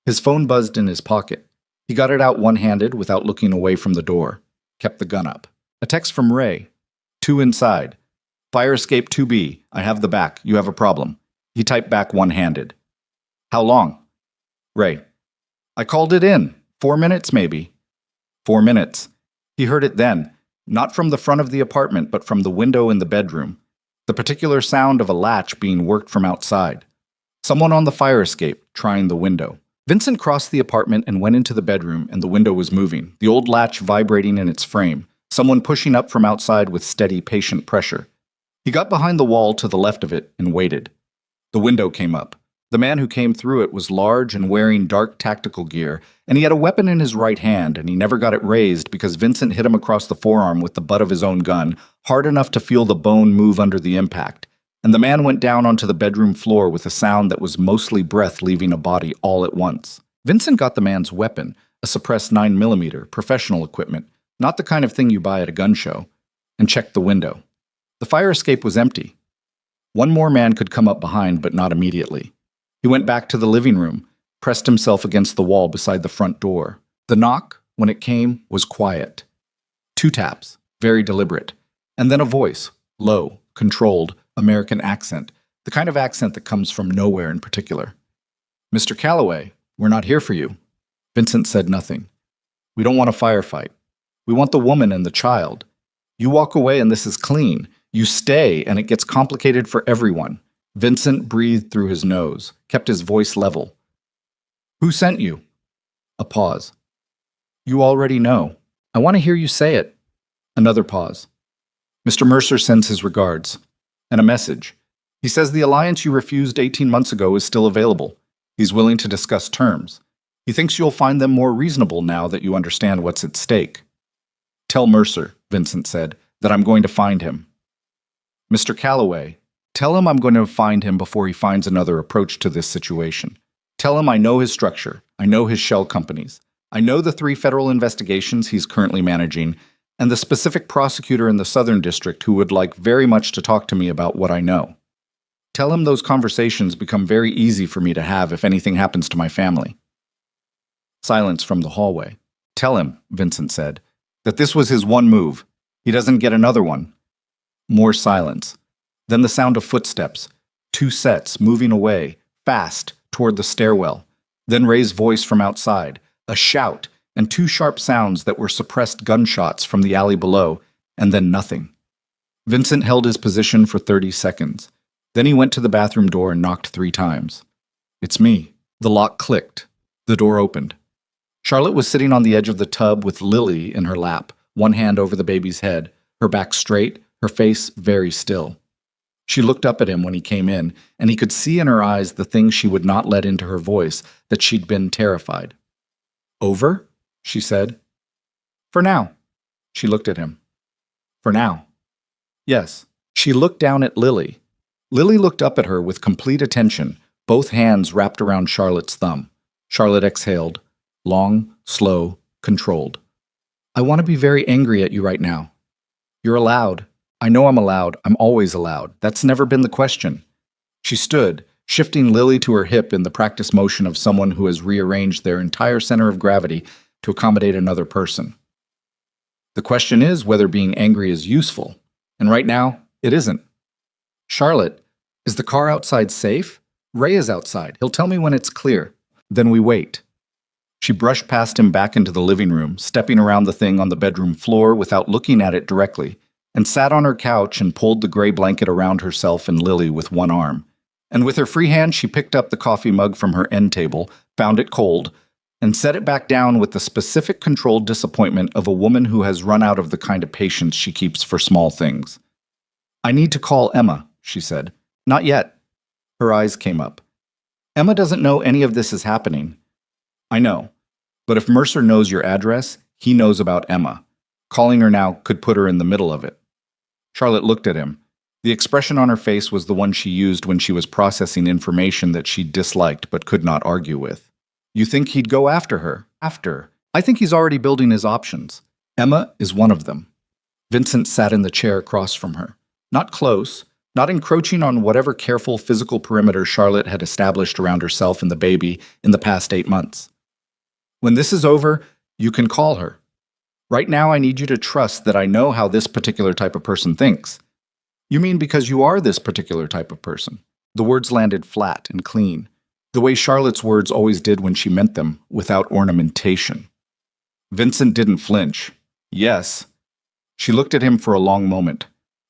His phone buzzed in his pocket. He got it out one-handed without looking away from the door. Kept the gun up. A text from Ray. 2 inside. "Fire escape 2B. I have the back. You have a problem." He typed back one-handed. "How long?" Ray. "I called it in. 4 minutes, maybe." 4 minutes. He heard it then, not from the front of the apartment, but from the window in the bedroom. The particular sound of a latch being worked from outside. Someone on the fire escape, trying the window. Vincent crossed the apartment and went into the bedroom, and the window was moving, the old latch vibrating in its frame, someone pushing up from outside with steady, patient pressure. He got behind the wall to the left of it and waited. The window came up. The man who came through it was large and wearing dark tactical gear, and he had a weapon in his right hand, and he never got it raised because Vincent hit him across the forearm with the butt of his own gun, hard enough to feel the bone move under the impact. And the man went down onto the bedroom floor with a sound that was mostly breath leaving a body all at once. Vincent got the man's weapon, a suppressed 9mm, professional equipment, not the kind of thing you buy at a gun show, and checked the window. The fire escape was empty. One more man could come up behind, but not immediately. He went back to the living room, pressed himself against the wall beside the front door. The knock, when it came, was quiet. 2 taps, very deliberate, and then a voice, low, controlled, American accent, the kind of accent that comes from nowhere in particular. "Mr. Calloway, we're not here for you." Vincent said nothing. "We don't want a firefight. We want the woman and the child. You walk away and this is clean. You stay and it gets complicated for everyone." Vincent breathed through his nose, kept his voice level. "Who sent you?" A pause. "You already know. I want to hear you say it." Another pause. "Mr. Mercer sends his regards. And a message. He says the alliance you refused 18 months ago is still available. He's willing to discuss terms. He thinks you'll find them more reasonable now that you understand what's at stake." "Tell Mercer," Vincent said, "that I'm going to find him." "Mr. Calloway, tell him I'm going to find him before he finds another approach to this situation. Tell him I know his structure. I know his shell companies. I know the 3 federal investigations he's currently managing, and the specific prosecutor in the Southern District who would like very much to talk to me about what I know. Tell him those conversations become very easy for me to have if anything happens to my family." Silence from the hallway. "Tell him," Vincent said, "that this was his one move. He doesn't get another one." More silence. Then the sound of footsteps. 2 sets moving away, fast, toward the stairwell. Then Ray's voice from outside. A shout, and 2 sharp sounds that were suppressed gunshots from the alley below, and then nothing. Vincent held his position for 30 seconds. Then he went to the bathroom door and knocked 3 times. "It's me." The lock clicked. The door opened. Charlotte was sitting on the edge of the tub with Lily in her lap, one hand over the baby's head, her back straight, her face very still. She looked up at him when he came in, and he could see in her eyes the thing she would not let into her voice, that she'd been terrified. "Over?" she said. "For now." She looked at him. "For now." "Yes." She looked down at Lily. Lily looked up at her with complete attention, both hands wrapped around Charlotte's thumb. Charlotte exhaled. Long, slow, controlled. "I want to be very angry at you right now." "You're allowed. I know I'm allowed. I'm always allowed. That's never been the question." She stood, shifting Lily to her hip in the practice motion of someone who has rearranged their entire center of gravity to accommodate another person. "The question is whether being angry is useful, and right now, it isn't." "Charlotte, is the car outside safe? Ray is outside. He'll tell me when it's clear." "Then we wait." She brushed past him back into the living room, stepping around the thing on the bedroom floor without looking at it directly, and sat on her couch and pulled the gray blanket around herself and Lily with one arm. And with her free hand, she picked up the coffee mug from her end table, found it cold, and set it back down with the specific controlled disappointment of a woman who has run out of the kind of patience she keeps for small things. "I need to call Emma," she said. "Not yet." Her eyes came up. "Emma doesn't know any of this is happening." "I know. But if Mercer knows your address, he knows about Emma. Calling her now could put her in the middle of it." Charlotte looked at him. The expression on her face was the one she used when she was processing information that she disliked but could not argue with. "You think he'd go after her?" "After. I think he's already building his options. Emma is one of them." Vincent sat in the chair across from her. Not close, not encroaching on whatever careful physical perimeter Charlotte had established around herself and the baby in the past 8 months. "When this is over, you can call her. Right now I need you to trust that I know how this particular type of person thinks." "You mean because you are this particular type of person?" The words landed flat and clean, the way Charlotte's words always did when she meant them, without ornamentation. Vincent didn't flinch. "Yes." She looked at him for a long moment.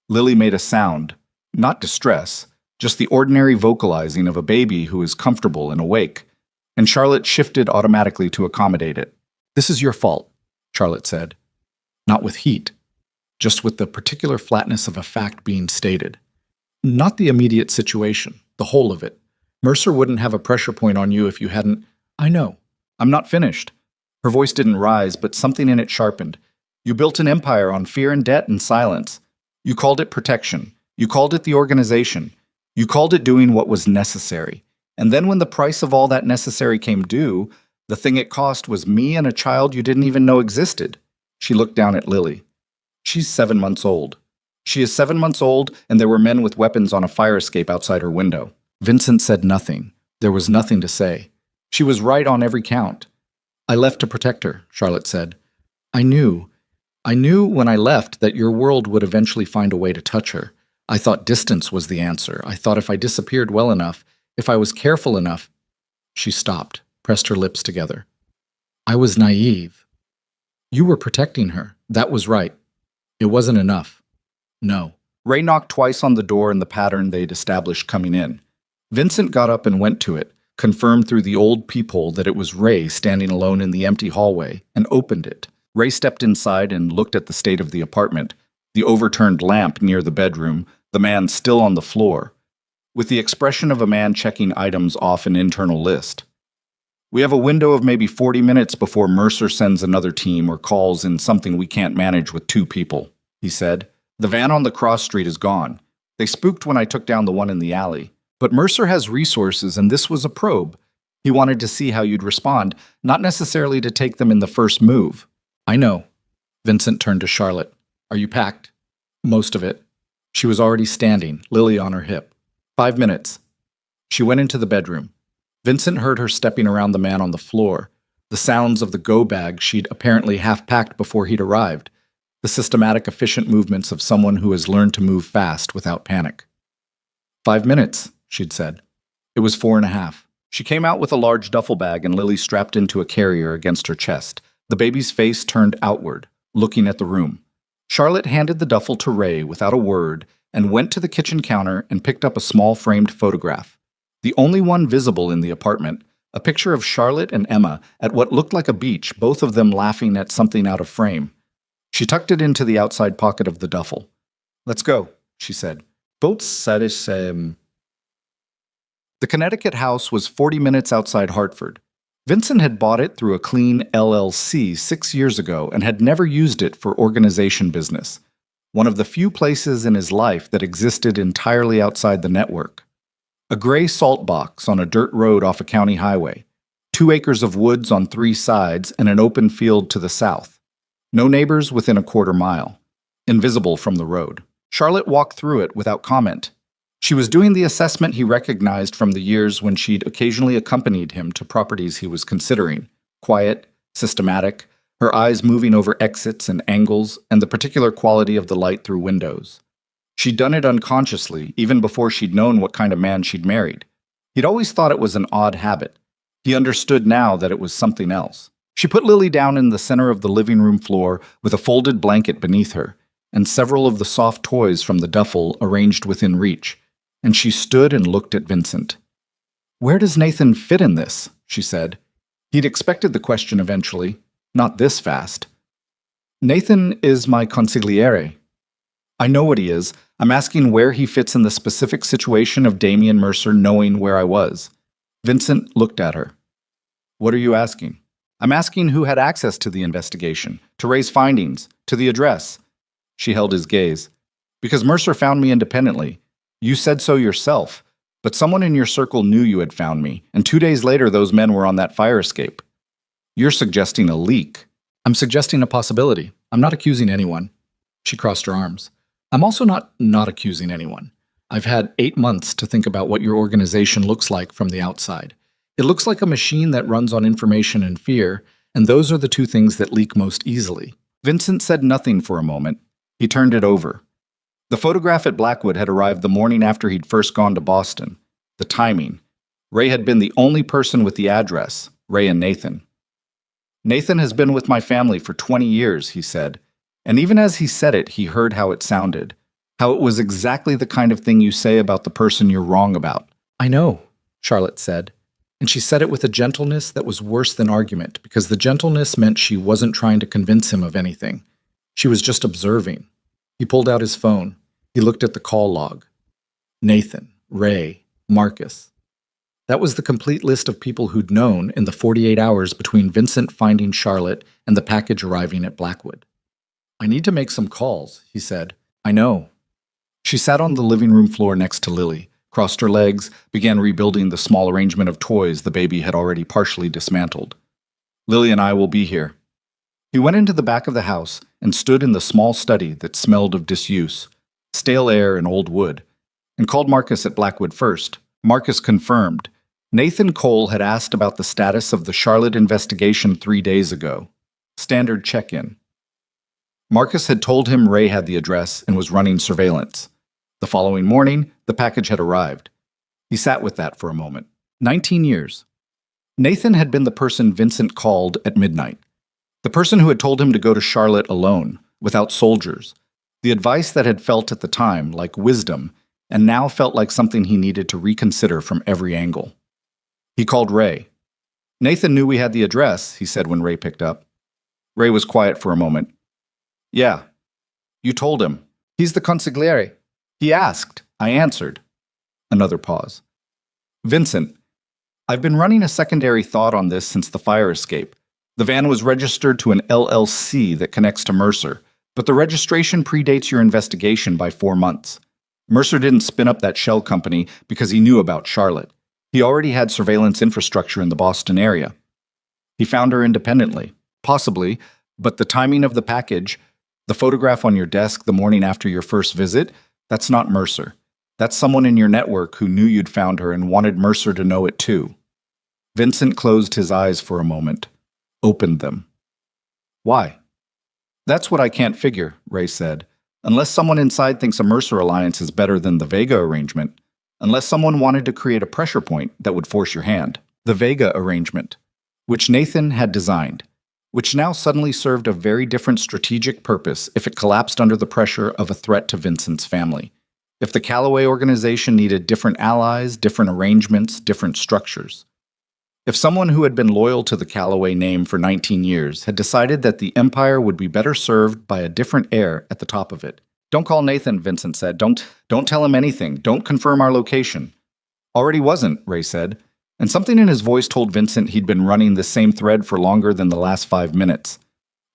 Lily made a sound, Not distress, just the ordinary vocalizing of a baby who is comfortable and awake, and Charlotte shifted automatically to accommodate it. "This is your fault," Charlotte said. Not with heat, just with the particular flatness of a fact being stated. Not the immediate situation, the whole of it. Mercer wouldn't have a pressure point on you if you hadn't. "I know. I'm not finished." Her voice didn't rise, but something in it sharpened. "You built an empire on fear and debt and silence. You called it protection. You called it the organization. You called it doing what was necessary. And then when the price of all that necessary came due, the thing it cost was me and a child you didn't even know existed." She looked down at Lily. "She's 7 months old. She is 7 months old, and there were men with weapons on a fire escape outside her window." Vincent said nothing. There was nothing to say. She was right on every count. "I left to protect her," Charlotte said. I knew when I left that your world would eventually find a way to touch her. I thought distance was the answer. I thought if I disappeared well enough, if I was careful enough." She stopped, pressed her lips together. "I was naive. You were protecting her. That was right. It wasn't enough. No." Ray knocked twice on the door in the pattern they'd established coming in. Vincent got up and went to it, confirmed through the old peephole that it was Ray standing alone in the empty hallway, and opened it. Ray stepped inside and looked at the state of the apartment, the overturned lamp near the bedroom, the man still on the floor, with the expression of a man checking items off an internal list. "We have a window of maybe 40 minutes before Mercer sends another team or calls in something we can't manage with 2 people, he said. "The van on the cross street is gone. They spooked when I took down the one in the alley. But Mercer has resources, and this was a probe. He wanted to see how you'd respond, not necessarily to take them in the first move." "I know." Vincent turned to Charlotte. "Are you packed?" "Most of it." She was already standing, Lily on her hip. 5 minutes. She went into the bedroom. Vincent heard her stepping around the man on the floor, the sounds of the go bag she'd apparently half-packed before he'd arrived, the systematic, efficient movements of someone who has learned to move fast without panic. 5 minutes, she'd said. It was 4.5. She came out with a large duffel bag and Lily strapped into a carrier against her chest, the baby's face turned outward, looking at the room. Charlotte handed the duffel to Ray without a word and went to the kitchen counter and picked up a small framed photograph. The only one visible in the apartment, a picture of Charlotte and Emma at what looked like a beach, both of them laughing at something out of frame. She tucked it into the outside pocket of the duffel. "Let's go," she said. The Connecticut house was 40 minutes outside Hartford. Vincent had bought it through a clean LLC 6 years ago and had never used it for organization business, one of the few places in his life that existed entirely outside the network. A gray salt box on a dirt road off a county highway, 2 acres of woods on 3 sides and an open field to the south. No neighbors within a quarter mile, invisible from the road. Charlotte walked through it without comment. She was doing the assessment he recognized from the years when she'd occasionally accompanied him to properties he was considering. Quiet, systematic, her eyes moving over exits and angles and the particular quality of the light through windows. She'd done it unconsciously, even before she'd known what kind of man she'd married. He'd always thought it was an odd habit. He understood now that it was something else. She put Lily down in the center of the living room floor with a folded blanket beneath her, and several of the soft toys from the duffel arranged within reach, and she stood and looked at Vincent. "Where does Nathan fit in this?" she said. He'd expected the question eventually, not this fast. "Nathan is my consigliere." "I know what he is. I'm asking where he fits in the specific situation of Damian Mercer knowing where I was." Vincent looked at her. "What are you asking?" "I'm asking who had access to the investigation, to Ray's findings, to the address." She held his gaze. "Because Mercer found me independently. You said so yourself, but someone in your circle knew you had found me, and 2 days later those men were on that fire escape." "You're suggesting a leak." "I'm suggesting a possibility. I'm not accusing anyone." She crossed her arms. "I'm also not accusing anyone. I've had 8 months to think about what your organization looks like from the outside. It looks like a machine that runs on information and fear, and those are the 2 things that leak most easily." Vincent said nothing for a moment. He turned it over. The photograph at Blackwood had arrived the morning after he'd first gone to Boston. The timing. Ray had been the only person with the address, Ray and Nathan. "Nathan has been with my family for 20 years, he said. And even as he said it, he heard how it sounded. How it was exactly the kind of thing you say about the person you're wrong about. I know, Charlotte said. And she said it with a gentleness that was worse than argument, because the gentleness meant she wasn't trying to convince him of anything. She was just observing. He pulled out his phone. He looked at the call log. Nathan, Ray, Marcus. That was the complete list of people who'd known in the 48 hours between Vincent finding Charlotte and the package arriving at Blackwood. I need to make some calls, he said. I know. She sat on the living room floor next to Lily, crossed her legs, began rebuilding the small arrangement of toys the baby had already partially dismantled. Lily and I will be here. He went into the back of the house and stood in the small study that smelled of disuse, stale air and old wood, and called Marcus at Blackwood first. Marcus confirmed. Nathan Cole had asked about the status of the Charlotte investigation 3 days ago. Standard check-in. Marcus had told him Ray had the address and was running surveillance. The following morning, the package had arrived. He sat with that for a moment. 19 years. Nathan had been the person Vincent called at midnight. The person who had told him to go to Charlotte alone, without soldiers. The advice that had felt at the time like wisdom, and now felt like something he needed to reconsider from every angle. He called Ray. Nathan knew we had the address, he said when Ray picked up. Ray was quiet for a moment. Yeah. You told him. He's the consigliere. He asked. I answered. Another pause. Vincent, I've been running a secondary thought on this since the fire escape. The van was registered to an LLC that connects to Mercer, but the registration predates your investigation by 4 months. Mercer didn't spin up that shell company because he knew about Charlotte. He already had surveillance infrastructure in the Boston area. He found her independently, possibly, but the timing of the package, the photograph on your desk the morning after your first visit, that's not Mercer. That's someone in your network who knew you'd found her and wanted Mercer to know it too. Vincent closed his eyes for a moment, opened them. Why? That's what I can't figure, Ray said. Unless someone inside thinks a Mercer alliance is better than the Vega arrangement. Unless someone wanted to create a pressure point that would force your hand. The Vega arrangement, which Nathan had designed, which now suddenly served a very different strategic purpose if it collapsed under the pressure of a threat to Vincent's family. If the Callaway organization needed different allies, different arrangements, different structures. If someone who had been loyal to the Callaway name for 19 years had decided that the Empire would be better served by a different heir at the top of it. Don't call Nathan, Vincent said. Don't tell him anything. Don't confirm our location. Already wasn't, Ray said, and something in his voice told Vincent he'd been running the same thread for longer than the last 5 minutes.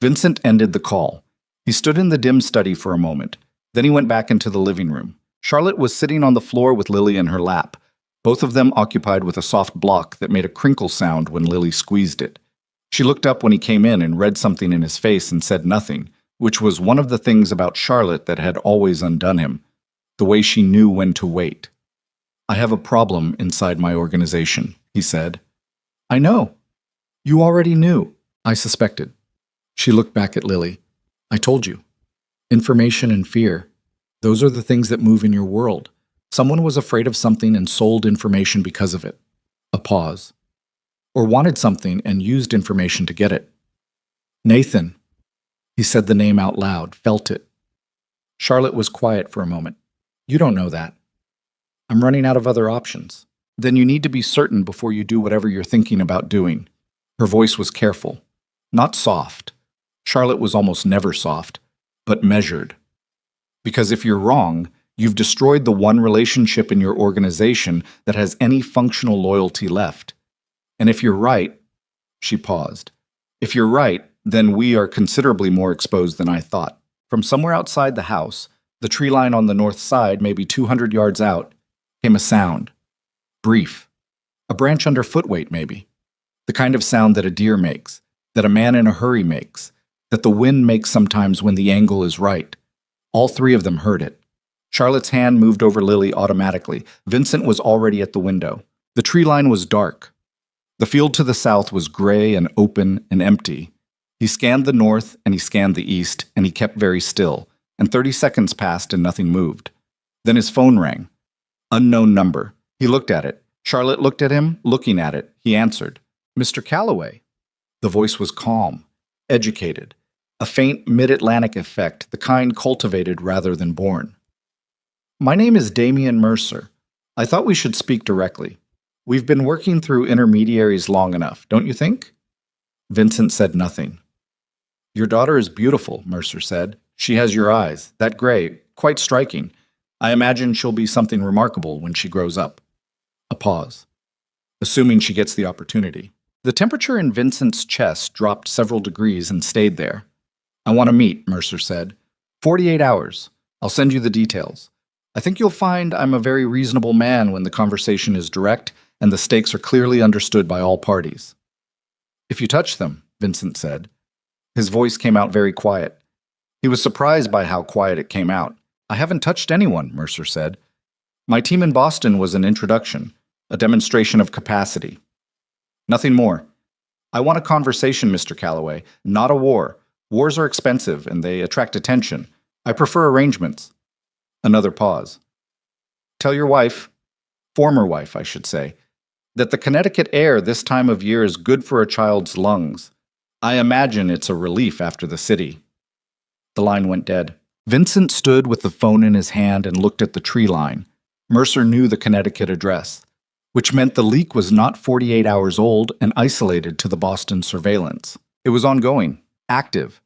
Vincent ended the call. He stood in the dim study for a moment. Then he went back into the living room. Charlotte was sitting on the floor with Lily in her lap, both of them occupied with a soft block that made a crinkle sound when Lily squeezed it. She looked up when he came in and read something in his face and said nothing, which was one of the things about Charlotte that had always undone him, the way she knew when to wait. I have a problem inside my organization, he said. I know. You already knew. I suspected. She looked back at Lily. I told you. Information and fear. Those are the things that move in your world. Someone was afraid of something and sold information because of it. A pause. Or wanted something and used information to get it. Nathan. He said the name out loud, felt it. Charlotte was quiet for a moment. You don't know that. I'm running out of other options. Then you need to be certain before you do whatever you're thinking about doing. Her voice was careful. Not soft. Charlotte was almost never soft, but measured. Because if you're wrong, you've destroyed the one relationship in your organization that has any functional loyalty left. And if you're right, she paused. If you're right, then we are considerably more exposed than I thought. From somewhere outside the house, the tree line on the north side, maybe 200 yards out, came a sound. Brief. A branch under footweight, maybe. The kind of sound that a deer makes, that a man in a hurry makes, that the wind makes sometimes when the angle is right. All three of them heard it. Charlotte's hand moved over Lily automatically. Vincent was already at the window. The tree line was dark. The field to the south was gray and open and empty. He scanned the north and he scanned the east, and he kept very still, and 30 seconds passed and nothing moved. Then his phone rang. Unknown number. He looked at it. Charlotte looked at him, looking at it. He answered. Mr. Callaway. The voice was calm, educated, a faint mid-Atlantic effect, the kind cultivated rather than born. My name is Damian Mercer. I thought we should speak directly. We've been working through intermediaries long enough, don't you think? Vincent said nothing. Your daughter is beautiful, Mercer said. She has your eyes, that gray, quite striking. I imagine she'll be something remarkable when she grows up. A pause. Assuming she gets the opportunity. The temperature in Vincent's chest dropped several degrees and stayed there. I want to meet, Mercer said. 48 hours. I'll send you the details. I think you'll find I'm a very reasonable man when the conversation is direct and the stakes are clearly understood by all parties. If you touch them, Vincent said. His voice came out very quiet. He was surprised by how quiet it came out. I haven't touched anyone, Mercer said. My team in Boston was an introduction, a demonstration of capacity. Nothing more. I want a conversation, Mr. Calloway, not a war. Wars are expensive and they attract attention. I prefer arrangements. Another pause. Tell your wife, former wife, I should say, that the Connecticut air this time of year is good for a child's lungs. I imagine it's a relief after the city. The line went dead. Vincent stood with the phone in his hand and looked at the tree line. Mercer knew the Connecticut address, which meant the leak was not 48 hours old and isolated to the Boston surveillance. It was ongoing, active.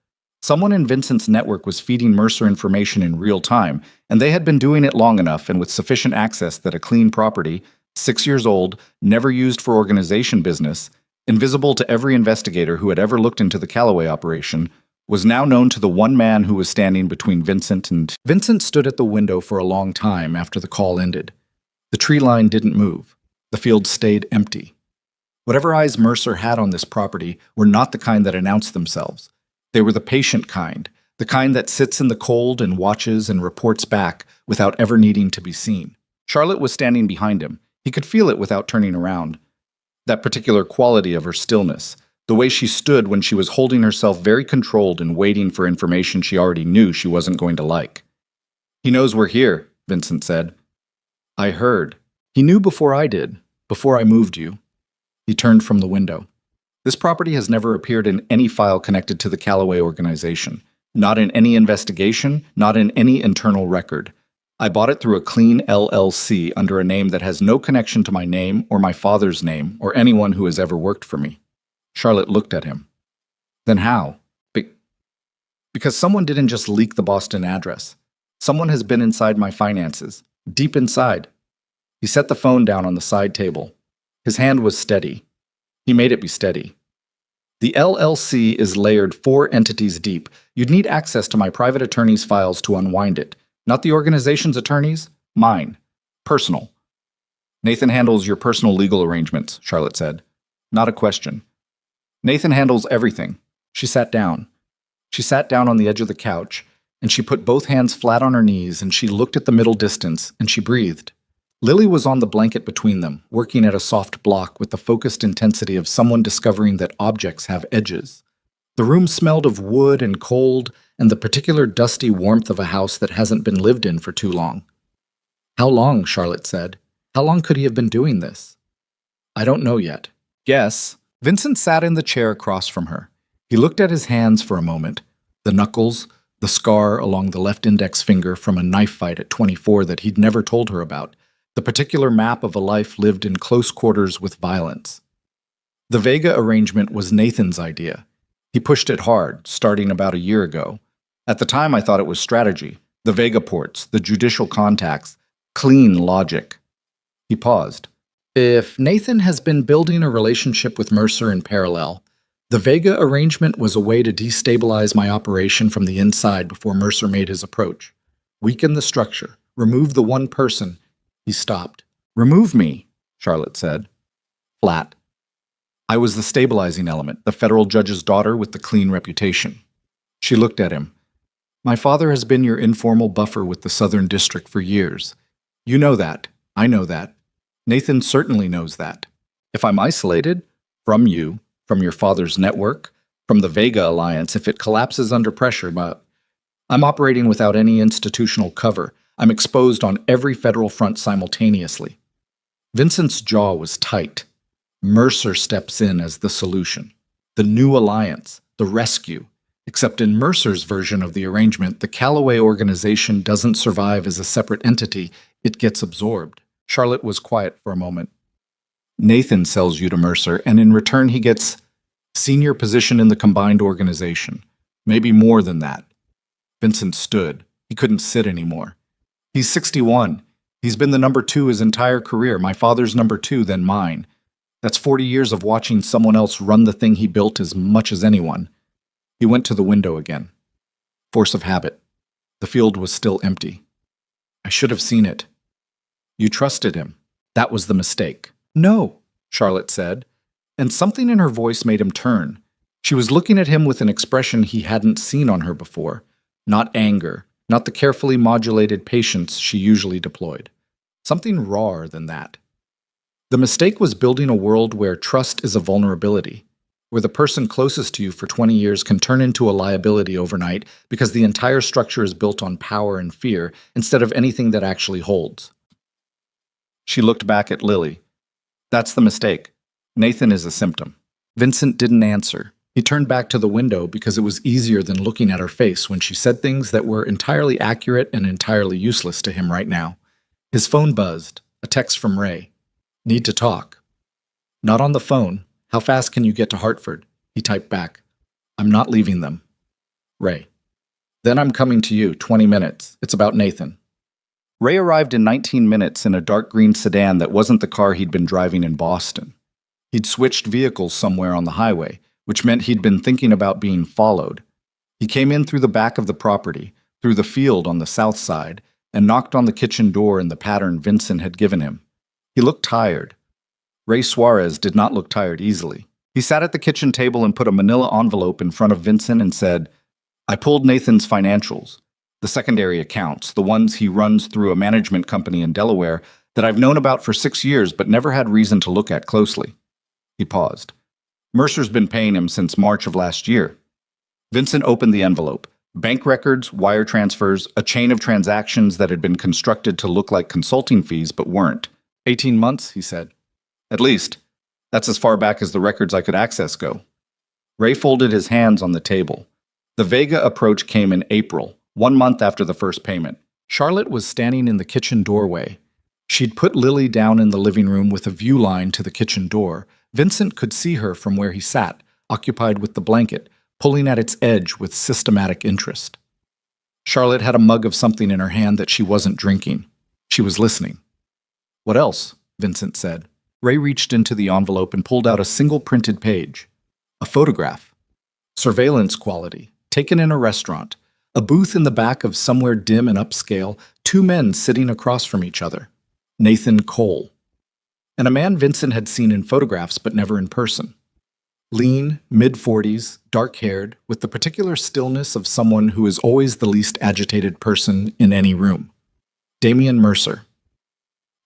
Someone in Vincent's network was feeding Mercer information in real time, and they had been doing it long enough and with sufficient access that a clean property, 6 years old, never used for organization business, invisible to every investigator who had ever looked into the Calloway operation, was now known to the one man who was standing between Vincent and... Vincent stood at the window for a long time after the call ended. The tree line didn't move. The field stayed empty. Whatever eyes Mercer had on this property were not the kind that announced themselves. They were the patient kind, the kind that sits in the cold and watches and reports back without ever needing to be seen. Charlotte was standing behind him. He could feel it without turning around. That particular quality of her stillness, the way she stood when she was holding herself very controlled and waiting for information she already knew she wasn't going to like. He knows we're here, Vincent said. I heard. He knew before I did, before I moved you. He turned from the window. This property has never appeared in any file connected to the Calloway organization. Not in any investigation, not in any internal record. I bought it through a clean LLC under a name that has no connection to my name or my father's name or anyone who has ever worked for me. Charlotte looked at him. Then how? Because someone didn't just leak the Boston address. Someone has been inside my finances, deep inside. He set the phone down on the side table. His hand was steady. He made it be steady. The LLC is layered 4 entities deep. You'd need access to my private attorney's files to unwind it. Not the organization's attorneys, mine. Personal. Nathan handles your personal legal arrangements, Charlotte said. Not a question. Nathan handles everything. She sat down. She sat down on the edge of the couch, and she put both hands flat on her knees, and she looked at the middle distance, and she breathed. Lily was on the blanket between them, working at a soft block with the focused intensity of someone discovering that objects have edges. The room smelled of wood and cold, and the particular dusty warmth of a house that hasn't been lived in for too long. How long, Charlotte said. How long could he have been doing this? I don't know yet. Guess. Vincent sat in the chair across from her. He looked at his hands for a moment, the knuckles, the scar along the left index finger from a knife fight at 24 that he'd never told her about, the particular map of a life lived in close quarters with violence. The Vega arrangement was Nathan's idea. He pushed it hard, starting about a year ago. At the time, I thought it was strategy, the Vega ports, the judicial contacts, clean logic. He paused. If Nathan has been building a relationship with Mercer in parallel, the Vega arrangement was a way to destabilize my operation from the inside before Mercer made his approach. Weaken the structure, remove the one person. He stopped. Remove me, Charlotte said. Flat. I was the stabilizing element, the federal judge's daughter with the clean reputation. She looked at him. My father has been your informal buffer with the Southern District for years. You know that. I know that. Nathan certainly knows that. If I'm isolated, from you, from your father's network, from the Vega Alliance, if it collapses under pressure, but I'm operating without any institutional cover. I'm exposed on every federal front simultaneously. Vincent's jaw was tight. Mercer steps in as the solution. The new alliance, the rescue. Except in Mercer's version of the arrangement, the Callaway organization doesn't survive as a separate entity, it gets absorbed. Charlotte was quiet for a moment. Nathan sells you to Mercer, and in return he gets senior position in the combined organization. Maybe more than that. Vincent stood. He couldn't sit anymore. He's 61. He's been the number 2 his entire career. My father's number 2, then mine. That's 40 years of watching someone else run the thing he built as much as anyone. He went to the window again. Force of habit. The field was still empty. I should have seen it. You trusted him. That was the mistake. No, Charlotte said, and something in her voice made him turn. She was looking at him with an expression he hadn't seen on her before. Not anger, not the carefully modulated patience she usually deployed. Something rawer than that. The mistake was building a world where trust is a vulnerability, where the person closest to you for 20 years can turn into a liability overnight because the entire structure is built on power and fear instead of anything that actually holds. She looked back at Lily. That's the mistake. Nathan is a symptom. Vincent didn't answer. He turned back to the window because it was easier than looking at her face when she said things that were entirely accurate and entirely useless to him right now. His phone buzzed. A text from Ray. Need to talk. Not on the phone. How fast can you get to Hartford? He typed back. I'm not leaving them. Ray. Then I'm coming to you, 20 minutes. It's about Nathan. Ray arrived in 19 minutes in a dark green sedan that wasn't the car he'd been driving in Boston. He'd switched vehicles somewhere on the highway, which meant he'd been thinking about being followed. He came in through the back of the property, through the field on the south side, and knocked on the kitchen door in the pattern Vincent had given him. He looked tired. Ray Suarez did not look tired easily. He sat at the kitchen table and put a manila envelope in front of Vincent and said, I pulled Nathan's financials, the secondary accounts, the ones he runs through a management company in Delaware that I've known about for 6 years but never had reason to look at closely. He paused. Mercer's been paying him since March of last year. Vincent opened the envelope. Bank records, wire transfers, a chain of transactions that had been constructed to look like consulting fees but weren't. 18 months, he said. At least. That's as far back as the records I could access go. Ray folded his hands on the table. The Vega approach came in April, 1 month after the first payment. Charlotte was standing in the kitchen doorway. She'd put Lily down in the living room with a view line to the kitchen door. Vincent could see her from where he sat, occupied with the blanket, pulling at its edge with systematic interest. Charlotte had a mug of something in her hand that she wasn't drinking. She was listening. What else? Vincent said. Ray reached into the envelope and pulled out a single printed page. A photograph. Surveillance quality, taken in a restaurant. A booth in the back of somewhere dim and upscale, 2 men sitting across from each other. Nathan Cole. And a man Vincent had seen in photographs but never in person. Lean, mid-40s, dark-haired, with the particular stillness of someone who is always the least agitated person in any room. Damian Mercer.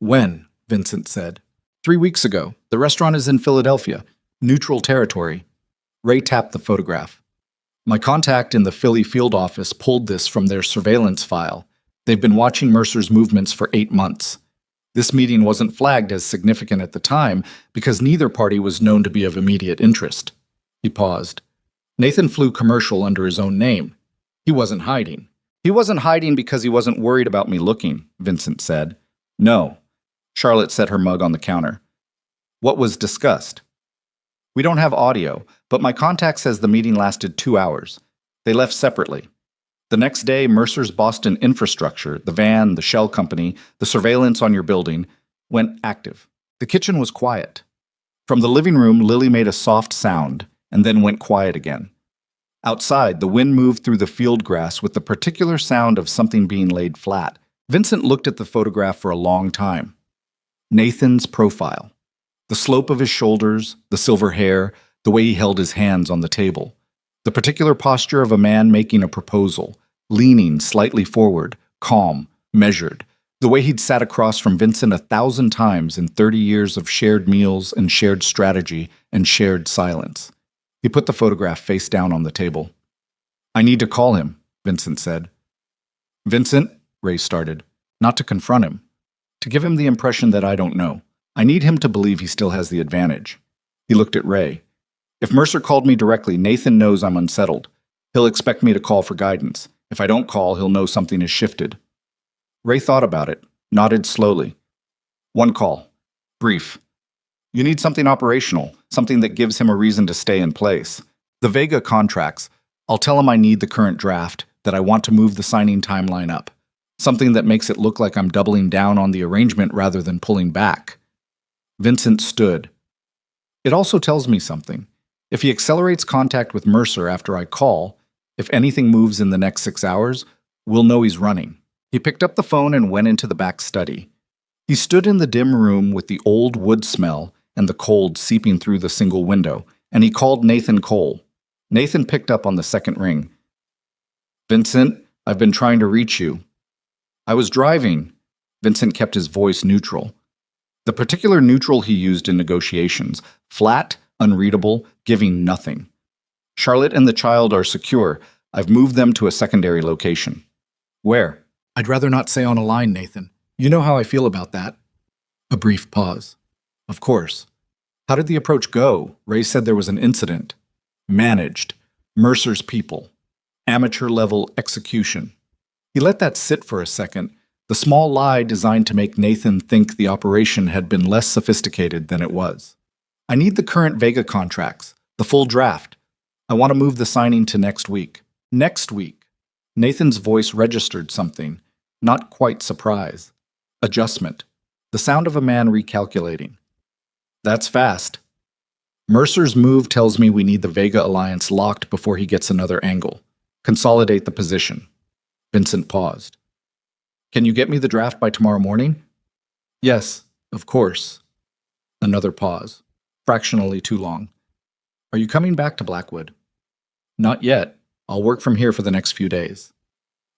When? Vincent said. 3 weeks ago. The restaurant is in Philadelphia. Neutral territory. Ray tapped the photograph. My contact in the Philly field office pulled this from their surveillance file. They've been watching Mercer's movements for 8 months. This meeting wasn't flagged as significant at the time because neither party was known to be of immediate interest. He paused. Nathan flew commercial under his own name. He wasn't hiding. He wasn't hiding because he wasn't worried about me looking, Vincent said. No. Charlotte set her mug on the counter. What was discussed? We don't have audio, but my contact says the meeting lasted 2 hours. They left separately. The next day, Mercer's Boston infrastructure, the van, the shell company, the surveillance on your building, went active. The kitchen was quiet. From the living room, Lily made a soft sound and then went quiet again. Outside, the wind moved through the field grass with the particular sound of something being laid flat. Vincent looked at the photograph for a long time. Nathan's profile. The slope of his shoulders, the silver hair, the way he held his hands on the table. The particular posture of a man making a proposal, leaning slightly forward, calm, measured. The way he'd sat across from Vincent 1,000 times in 30 years of shared meals and shared strategy and shared silence. He put the photograph face down on the table. I need to call him, Vincent said. Vincent, Ray started, not to confront him, to give him the impression that I don't know. I need him to believe he still has the advantage. He looked at Ray. If Mercer called me directly, Nathan knows I'm unsettled. He'll expect me to call for guidance. If I don't call, he'll know something has shifted. Ray thought about it, nodded slowly. One call. Brief. You need something operational, something that gives him a reason to stay in place. The Vega contracts. I'll tell him I need the current draft, that I want to move the signing timeline up. Something that makes it look like I'm doubling down on the arrangement rather than pulling back. Vincent stood. It also tells me something. If he accelerates contact with Mercer after I call, if anything moves in the next 6 hours, we'll know he's running. He picked up the phone and went into the back study. He stood in the dim room with the old wood smell and the cold seeping through the single window, and he called Nathan Cole. Nathan picked up on the second ring. Vincent, I've been trying to reach you. I was driving. Vincent kept his voice neutral. The particular neutral he used in negotiations, flat, unreadable, giving nothing. Charlotte and the child are secure. I've moved them to a secondary location. Where? I'd rather not say on a line, Nathan. You know how I feel about that. A brief pause. Of course. How did the approach go? Ray said there was an incident. Managed. Mercer's people. Amateur-level execution. He let that sit for a second, the small lie designed to make Nathan think the operation had been less sophisticated than it was. I need the current Vega contracts, the full draft. I want to move the signing to next week. Next week. Nathan's voice registered something, not quite surprise. Adjustment. The sound of a man recalculating. That's fast. Mercer's move tells me we need the Vega alliance locked before he gets another angle. Consolidate the position. Vincent paused. Can you get me the draft by tomorrow morning? Yes, of course. Another pause. Fractionally too long. Are you coming back to Blackwood? Not yet. I'll work from here for the next few days.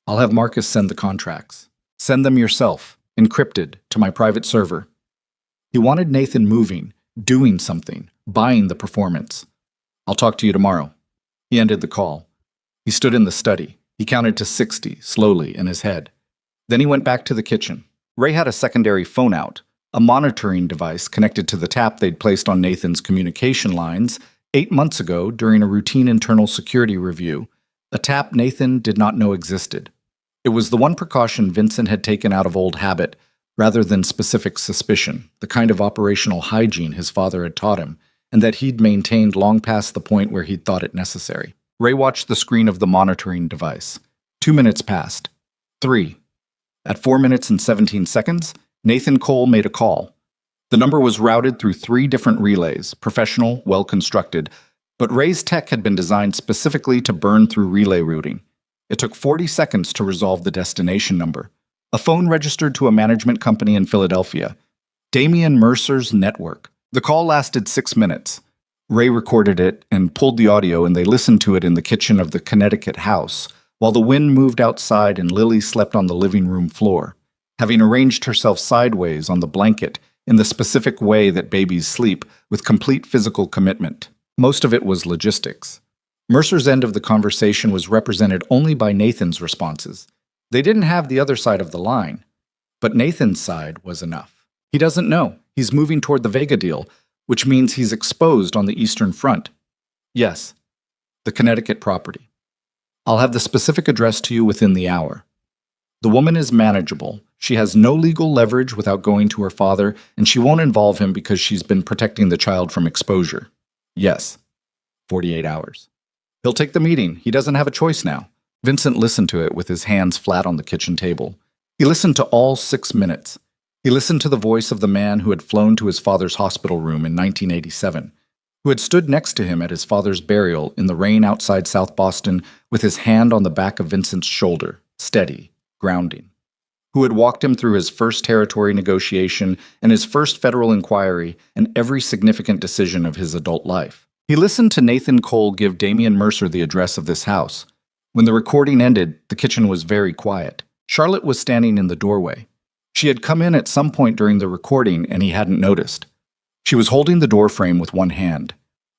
I'll have Marcus send the contracts. Send them yourself, encrypted, to my private server. He wanted Nathan moving, doing something, buying the performance. I'll talk to you tomorrow. He ended the call. He stood in the study. He counted to 60, slowly, in his head. Then he went back to the kitchen. Ray had a secondary phone out, a monitoring device connected to the tap they'd placed on Nathan's communication lines 8 months ago during a routine internal security review, a tap Nathan did not know existed. It was the one precaution Vincent had taken out of old habit, rather than specific suspicion, the kind of operational hygiene his father had taught him, and that he'd maintained long past the point where he'd thought it necessary. Ray watched the screen of the monitoring device. 2 minutes passed. 3. At 4 minutes and 17 seconds, Nathan Cole made a call. The number was routed through 3 different relays, professional, well-constructed, but Ray's tech had been designed specifically to burn through relay routing. It took 40 seconds to resolve the destination number. A phone registered to a management company in Philadelphia. Damian Mercer's network. The call lasted 6 minutes. Ray recorded it and pulled the audio, and they listened to it in the kitchen of the Connecticut house, while the wind moved outside and Lily slept on the living room floor, having arranged herself sideways on the blanket in the specific way that babies sleep, with complete physical commitment. Most of it was logistics. Mercer's end of the conversation was represented only by Nathan's responses. They didn't have the other side of the line, but Nathan's side was enough. He doesn't know. He's moving toward the Vega deal, which means he's exposed on the Eastern Front. Yes, the Connecticut property. I'll have the specific address to you within the hour. The woman is manageable. She has no legal leverage without going to her father, and she won't involve him because she's been protecting the child from exposure. Yes, 48 hours. He'll take the meeting. He doesn't have a choice now. Vincent listened to it with his hands flat on the kitchen table. He listened to all 6 minutes. He listened to the voice of the man who had flown to his father's hospital room in 1987, who had stood next to him at his father's burial in the rain outside South Boston with his hand on the back of Vincent's shoulder, steady, grounding, who had walked him through his first territory negotiation and his first federal inquiry and every significant decision of his adult life. He listened to Nathan Cole give Damian Mercer the address of this house. When the recording ended, the kitchen was very quiet. Charlotte was standing in the doorway. She had come in at some point during the recording, and he hadn't noticed. She was holding the doorframe with one hand.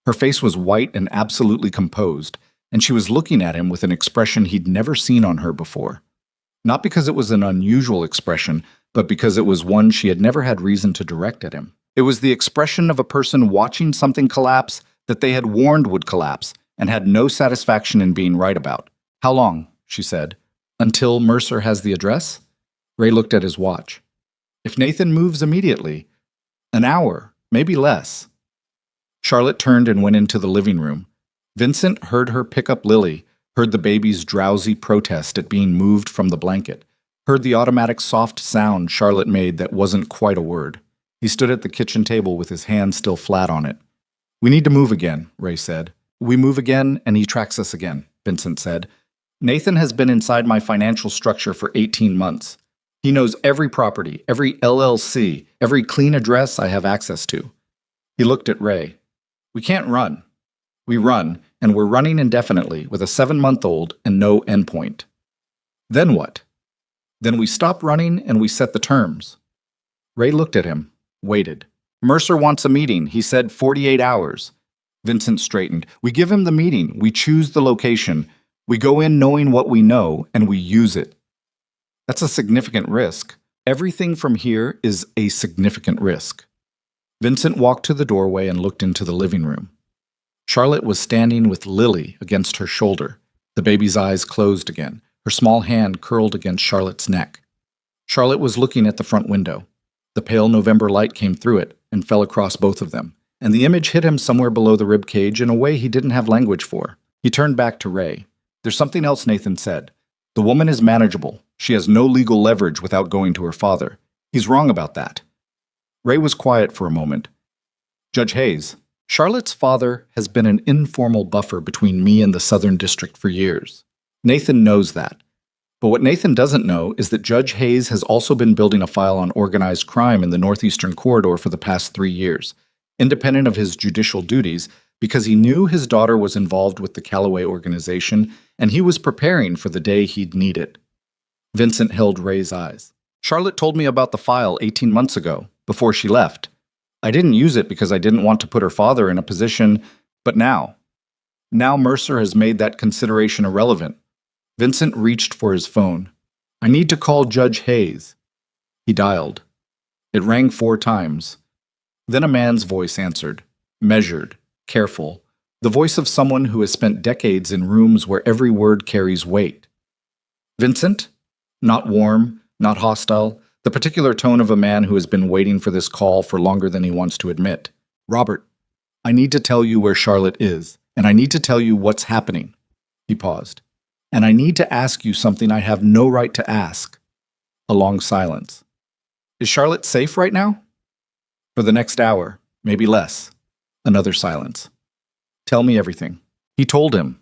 Her face was white and absolutely composed, and she was looking at him with an expression he'd never seen on her before. Not because it was an unusual expression, but because it was one she had never had reason to direct at him. It was the expression of a person watching something collapse that they had warned would collapse, and had no satisfaction in being right about. How long? She said. Until Mercer has the address? Ray looked at his watch. If Nathan moves immediately, an hour, maybe less. Charlotte turned and went into the living room. Vincent heard her pick up Lily, heard the baby's drowsy protest at being moved from the blanket, heard the automatic soft sound Charlotte made that wasn't quite a word. He stood at the kitchen table with his hand still flat on it. We need to move again, Ray said. We move again, and he tracks us again, Vincent said. Nathan has been inside my financial structure for 18 months. He knows every property, every LLC, every clean address I have access to. He looked at Ray. We can't run. We run, and we're running indefinitely with a 7-month-old and no endpoint. Then what? Then we stop running and we set the terms. Ray looked at him, waited. Mercer wants a meeting. He said 48 hours. Vincent straightened. We give him the meeting. We choose the location. We go in knowing what we know, and we use it. That's a significant risk. Everything from here is a significant risk. Vincent walked to the doorway and looked into the living room. Charlotte was standing with Lily against her shoulder. The baby's eyes closed again, her small hand curled against Charlotte's neck. Charlotte was looking at the front window. The pale November light came through it and fell across both of them, and the image hit him somewhere below the rib cage in a way he didn't have language for. He turned back to Ray. There's something else Nathan said. The woman is manageable. She has no legal leverage without going to her father. He's wrong about that. Ray was quiet for a moment. Judge Hayes, Charlotte's father has been an informal buffer between me and the Southern District for years. Nathan knows that. But what Nathan doesn't know is that Judge Hayes has also been building a file on organized crime in the Northeastern Corridor for the past 3 years, independent of his judicial duties, because he knew his daughter was involved with the Callaway organization, and he was preparing for the day he'd need it. Vincent held Ray's eyes. Charlotte told me about the file 18 months ago, before she left. I didn't use it because I didn't want to put her father in a position, but now Mercer has made that consideration irrelevant. Vincent reached for his phone. I need to call Judge Hayes. He dialed. It rang 4 times. Then a man's voice answered, measured, careful, the voice of someone who has spent decades in rooms where every word carries weight. Vincent? Not warm, not hostile, the particular tone of a man who has been waiting for this call for longer than he wants to admit. Robert, I need to tell you where Charlotte is, and I need to tell you what's happening. He paused. And I need to ask you something I have no right to ask. A long silence. Is Charlotte safe right now? For the next hour, maybe less. Another silence. Tell me everything. He told him.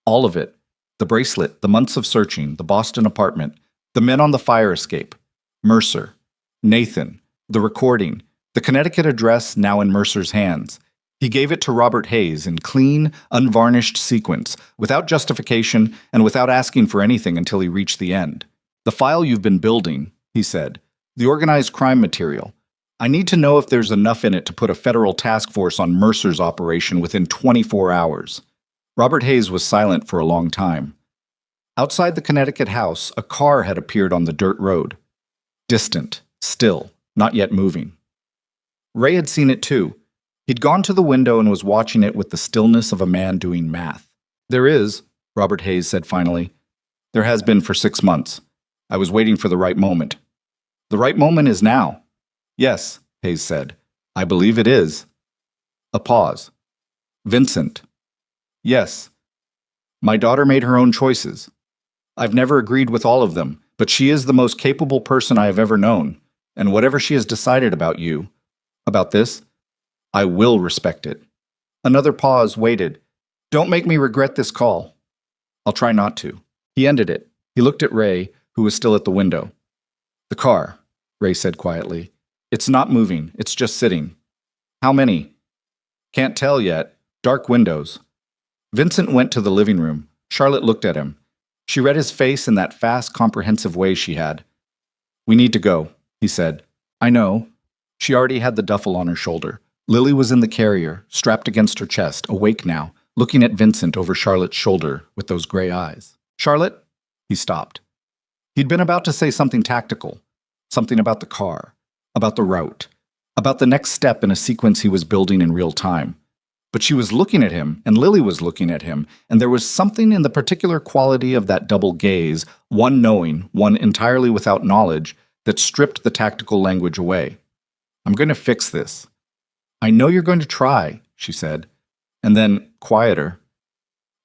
All of it. The bracelet, the months of searching, the Boston apartment, the men on the fire escape, Mercer, Nathan, the recording, the Connecticut address now in Mercer's hands. He gave it to Robert Hayes in clean, unvarnished sequence, without justification and without asking for anything until he reached the end. The file you've been building, he said, the organized crime material. I need to know if there's enough in it to put a federal task force on Mercer's operation within 24 hours. Robert Hayes was silent for a long time. Outside the Connecticut house, a car had appeared on the dirt road. Distant, still, not yet moving. Ray had seen it too. He'd gone to the window and was watching it with the stillness of a man doing math. There is, Robert Hayes said finally. There has been for 6 months. I was waiting for the right moment. The right moment is now. Yes, Hayes said. I believe it is. A pause. Vincent. Yes. My daughter made her own choices. I've never agreed with all of them, but she is the most capable person I have ever known, and whatever she has decided about you, about this, I will respect it. Another pause waited. Don't make me regret this call. I'll try not to. He ended it. He looked at Ray, who was still at the window. The car, Ray said quietly. It's not moving. It's just sitting. How many? Can't tell yet. Dark windows. Vincent went to the living room. Charlotte looked at him. She read his face in that fast, comprehensive way she had. We need to go, he said. I know. She already had the duffel on her shoulder. Lily was in the carrier, strapped against her chest, awake now, looking at Vincent over Charlotte's shoulder with those gray eyes. Charlotte? He stopped. He'd been about to say something tactical, something about the car, about the route, about the next step in a sequence he was building in real time. But she was looking at him, and Lily was looking at him, and there was something in the particular quality of that double gaze, one knowing, one entirely without knowledge, that stripped the tactical language away. "I'm going to fix this." "I know you're going to try," she said. And then, quieter,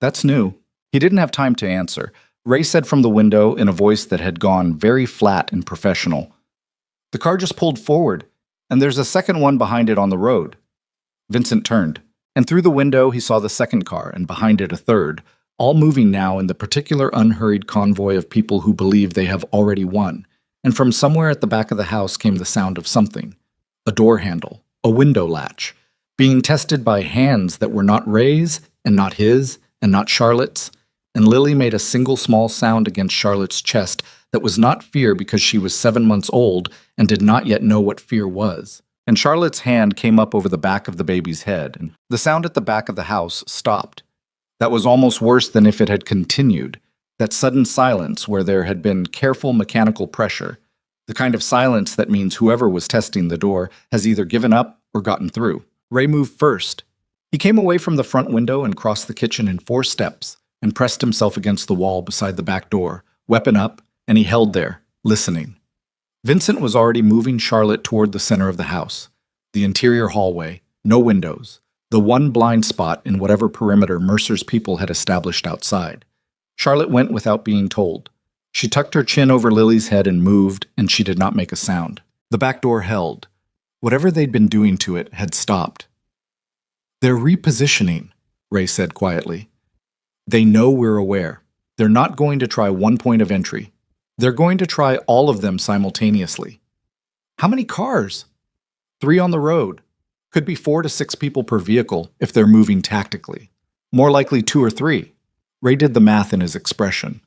"That's new." He didn't have time to answer. Ray said from the window in a voice that had gone very flat and professional, "The car just pulled forward, and there's a second one behind it on the road." Vincent turned, and through the window he saw the second car, and behind it a third, all moving now in the particular unhurried convoy of people who believe they have already won. And from somewhere at the back of the house came the sound of something. A door handle, a window latch, being tested by hands that were not Ray's, and not his, and not Charlotte's. And Lily made a single small sound against Charlotte's chest that was not fear because she was 7 months old and did not yet know what fear was. And Charlotte's hand came up over the back of the baby's head, and the sound at the back of the house stopped. That was almost worse than if it had continued, that sudden silence where there had been careful mechanical pressure, the kind of silence that means whoever was testing the door has either given up or gotten through. Ray moved first. He came away from the front window and crossed the kitchen in 4 steps and pressed himself against the wall beside the back door, weapon up, and he held there, listening. Vincent was already moving Charlotte toward the center of the house, the interior hallway, no windows, the one blind spot in whatever perimeter Mercer's people had established outside. Charlotte went without being told. She tucked her chin over Lily's head and moved, and she did not make a sound. The back door held. Whatever they'd been doing to it had stopped. "They're repositioning," Ray said quietly. "They know we're aware. They're not going to try one point of entry. They're going to try all of them simultaneously." "How many cars?" 3 on the road. Could be 4 to 6 people per vehicle if they're moving tactically. More likely 2 or 3. Ray did the math in his expression.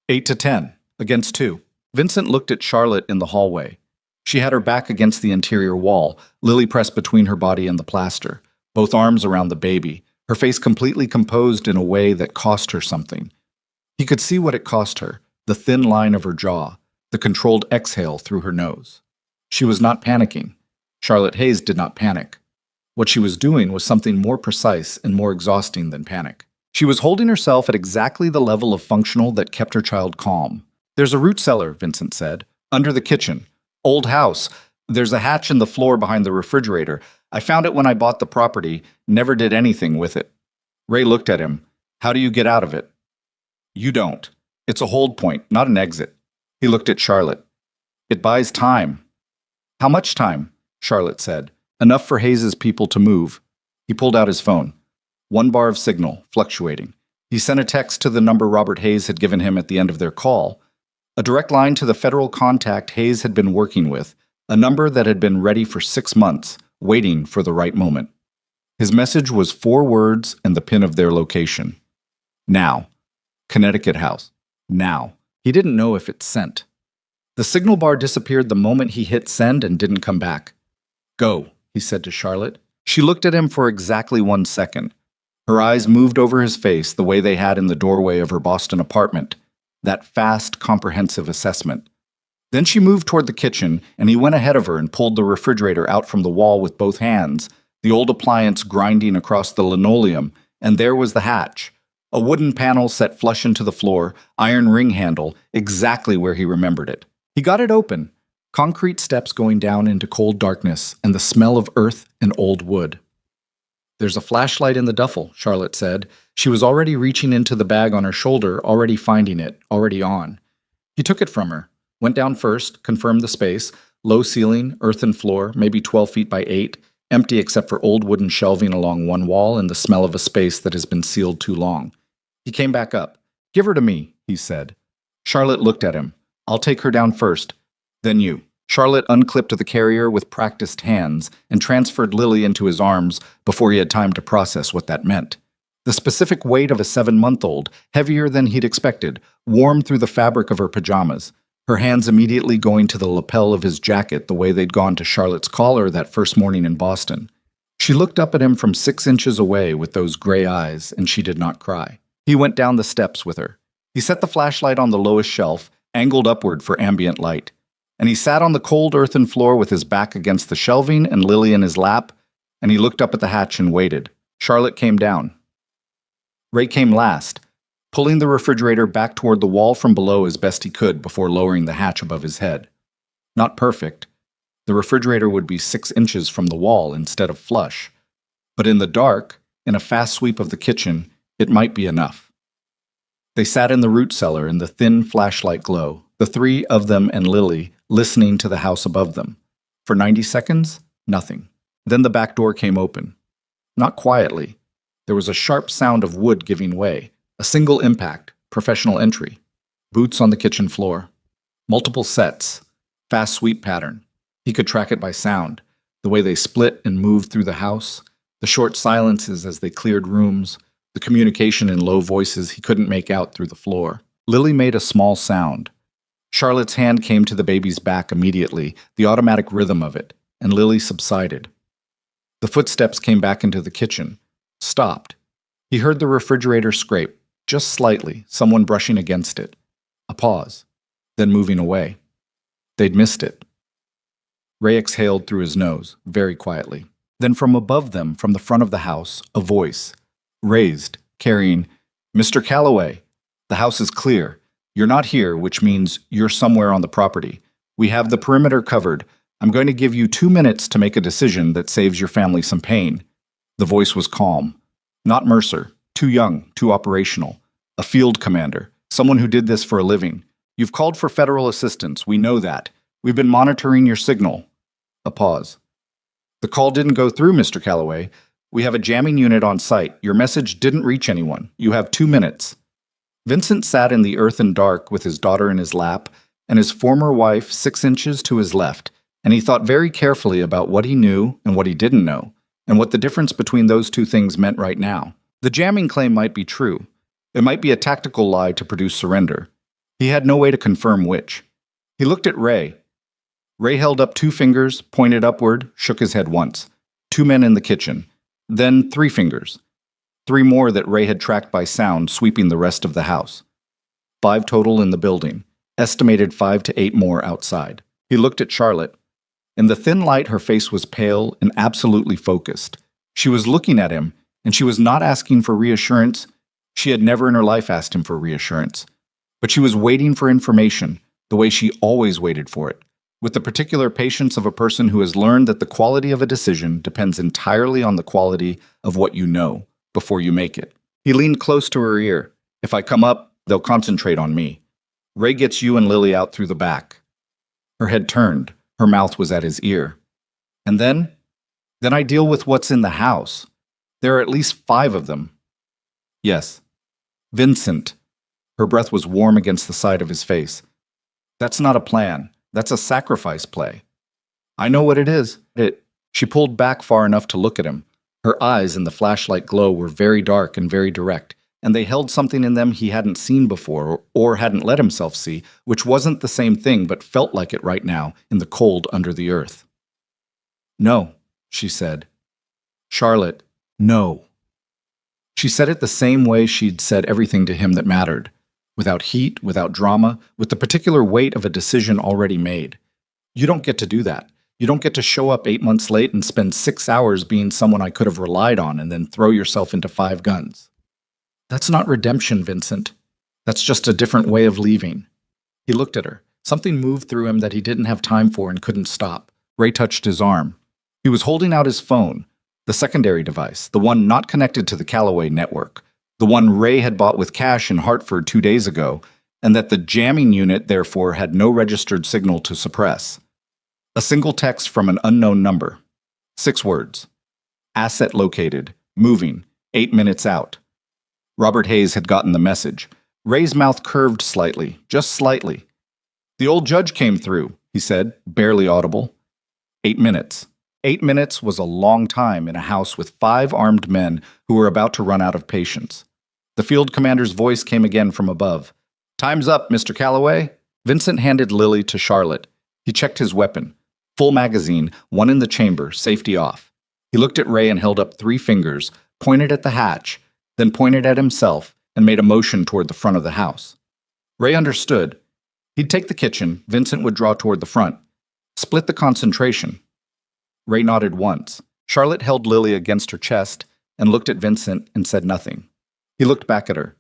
8 to 10, against 2. Vincent looked at Charlotte in the hallway. She had her back against the interior wall, Lily pressed between her body and the plaster, both arms around the baby, her face completely composed in a way that cost her something. He could see what it cost her, the thin line of her jaw, the controlled exhale through her nose. She was not panicking. Charlotte Hayes did not panic. What she was doing was something more precise and more exhausting than panic. She was holding herself at exactly the level of functional that kept her child calm. "There's a root cellar," Vincent said, "under the kitchen. Old house. There's a hatch in the floor behind the refrigerator. I found it when I bought the property, never did anything with it." Ray looked at him. "How do you get out of it?" "You don't. It's a hold point, not an exit." He looked at Charlotte. "It buys time." "How much time?" Charlotte said. "Enough for Hayes's people to move." He pulled out his phone. 1 bar of signal, fluctuating. He sent a text to the number Robert Hayes had given him at the end of their call, a direct line to the federal contact Hayes had been working with, a number that had been ready for 6 months, waiting for the right moment. His message was 4 words and the pin of their location. Now. Connecticut House. Now. He didn't know if it sent. The signal bar disappeared the moment he hit send and didn't come back. "Go," he said to Charlotte. She looked at him for exactly 1 second. Her eyes moved over his face the way they had in the doorway of her Boston apartment, that fast, comprehensive assessment. Then she moved toward the kitchen, and he went ahead of her and pulled the refrigerator out from the wall with both hands, the old appliance grinding across the linoleum, and there was the hatch. A wooden panel set flush into the floor, iron ring handle, exactly where he remembered it. He got it open, concrete steps going down into cold darkness, and the smell of earth and old wood. "There's a flashlight in the duffel," Charlotte said. She was already reaching into the bag on her shoulder, already finding it, already on. He took it from her, went down first, confirmed the space, low ceiling, earthen floor, maybe 12 feet by 8, empty except for old wooden shelving along one wall and the smell of a space that has been sealed too long. He came back up. "Give her to me," he said. Charlotte looked at him. "I'll take her down first, then you." Charlotte unclipped the carrier with practiced hands and transferred Lily into his arms before he had time to process what that meant. The specific weight of a 7-month-old, heavier than he'd expected, warmed through the fabric of her pajamas, her hands immediately going to the lapel of his jacket the way they'd gone to Charlotte's collar that first morning in Boston. She looked up at him from 6 inches away with those gray eyes, and she did not cry. He went down the steps with her. He set the flashlight on the lowest shelf, angled upward for ambient light. And he sat on the cold earthen floor with his back against the shelving and Lily in his lap, and he looked up at the hatch and waited. Charlotte came down. Ray came last, pulling the refrigerator back toward the wall from below as best he could before lowering the hatch above his head. Not perfect. The refrigerator would be 6 inches from the wall instead of flush. But in the dark, in a fast sweep of the kitchen, it might be enough. They sat in the root cellar in the thin flashlight glow, the three of them and Lily listening to the house above them. For 90 seconds, nothing. Then the back door came open. Not quietly. There was a sharp sound of wood giving way. A single impact, professional entry. Boots on the kitchen floor. Multiple sets. Fast sweep pattern. He could track it by sound. The way they split and moved through the house. The short silences as they cleared rooms. The communication in low voices he couldn't make out through the floor. Lily made a small sound. Charlotte's hand came to the baby's back immediately, the automatic rhythm of it, and Lily subsided. The footsteps came back into the kitchen. Stopped. He heard the refrigerator scrape, just slightly, someone brushing against it. A pause, then moving away. They'd missed it. Ray exhaled through his nose, very quietly. Then from above them, from the front of the house, a voice, raised, carrying, "Mr. Calloway, the house is clear. You're not here, which means you're somewhere on the property. We have the perimeter covered. I'm going to give you 2 minutes to make a decision that saves your family some pain." The voice was calm. Not Mercer, too young, too operational. A field commander, someone who did this for a living. "You've called for federal assistance, we know that. We've been monitoring your signal." A pause. "The call didn't go through, Mr. Calloway. We have a jamming unit on site. Your message didn't reach anyone. You have 2 minutes. Vincent sat in the earthen dark with his daughter in his lap and his former wife 6 inches to his left, and he thought very carefully about what he knew and what he didn't know, and what the difference between those two things meant right now. The jamming claim might be true. It might be a tactical lie to produce surrender. He had no way to confirm which. He looked at Ray. Ray held up 2 fingers, pointed upward, shook his head once. 2 men in the kitchen. Then 3 fingers. 3 more that Ray had tracked by sound, sweeping the rest of the house. 5 total in the building. Estimated 5 to 8 more outside. He looked at Charlotte. In the thin light, her face was pale and absolutely focused. She was looking at him, and she was not asking for reassurance. She had never in her life asked him for reassurance. But she was waiting for information, the way she always waited for it, with the particular patience of a person who has learned that the quality of a decision depends entirely on the quality of what you know before you make it. He leaned close to her ear. "If I come up, they'll concentrate on me. Ray gets you and Lily out through the back." Her head turned. Her mouth was at his ear. "And then? Then I deal with what's in the house. There are at least 5 of them." "Yes." "Vincent." Her breath was warm against the side of his face. "That's not a plan. That's a sacrifice play." "I know what it is." She pulled back far enough to look at him. Her eyes in the flashlight glow were very dark and very direct, and they held something in them he hadn't seen before or hadn't let himself see, which wasn't the same thing but felt like it right now in the cold under the earth. "No," she said. "Charlotte, no." She said it the same way she'd said everything to him that mattered, without heat, without drama, with the particular weight of a decision already made. You don't get to do that. You don't get to show up 8 months late and spend 6 hours being someone I could have relied on and then throw yourself into 5 guns. That's not redemption, Vincent. That's just a different way of leaving. He looked at her. Something moved through him that he didn't have time for and couldn't stop. Ray touched his arm. He was holding out his phone, the secondary device, the one not connected to the Calloway network, the one Ray had bought with cash in Hartford 2 days ago, and that the jamming unit therefore had no registered signal to suppress. A single text from an unknown number. 6 words. Asset located. Moving. 8 minutes out. Robert Hayes had gotten the message. Ray's mouth curved slightly, just slightly. "The old judge came through," he said, barely audible. 8 minutes. 8 minutes was a long time in a house with 5 armed men who were about to run out of patience. The field commander's voice came again from above. "Time's up, Mr. Calloway." Vincent handed Lily to Charlotte. He checked his weapon. Full magazine, 1 in the chamber, safety off. He looked at Ray and held up 3 fingers, pointed at the hatch, then pointed at himself and made a motion toward the front of the house. Ray understood. He'd take the kitchen, Vincent would draw toward the front. Split the concentration. Ray nodded once. Charlotte held Lily against her chest, and looked at Vincent and said nothing. He looked back at her.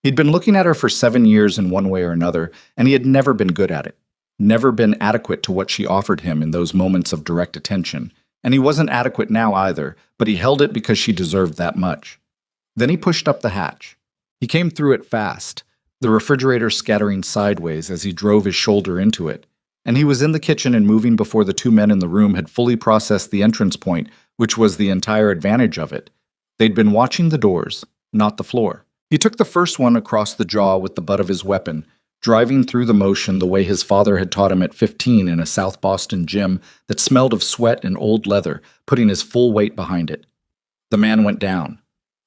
He'd been looking at her for 7 years in one way or another, and he had never been good at it. Never been adequate to what she offered him in those moments of direct attention. And he wasn't adequate now either, but he held it because she deserved that much. Then he pushed up the hatch. He came through it fast, the refrigerator scattering sideways as he drove his shoulder into it. And he was in the kitchen and moving before the two men in the room had fully processed the entrance point, which was the entire advantage of it. They'd been watching the doors, not the floor. He took the first one across the jaw with the butt of his weapon, driving through the motion the way his father had taught him at 15 in a South Boston gym that smelled of sweat and old leather, putting his full weight behind it. The man went down.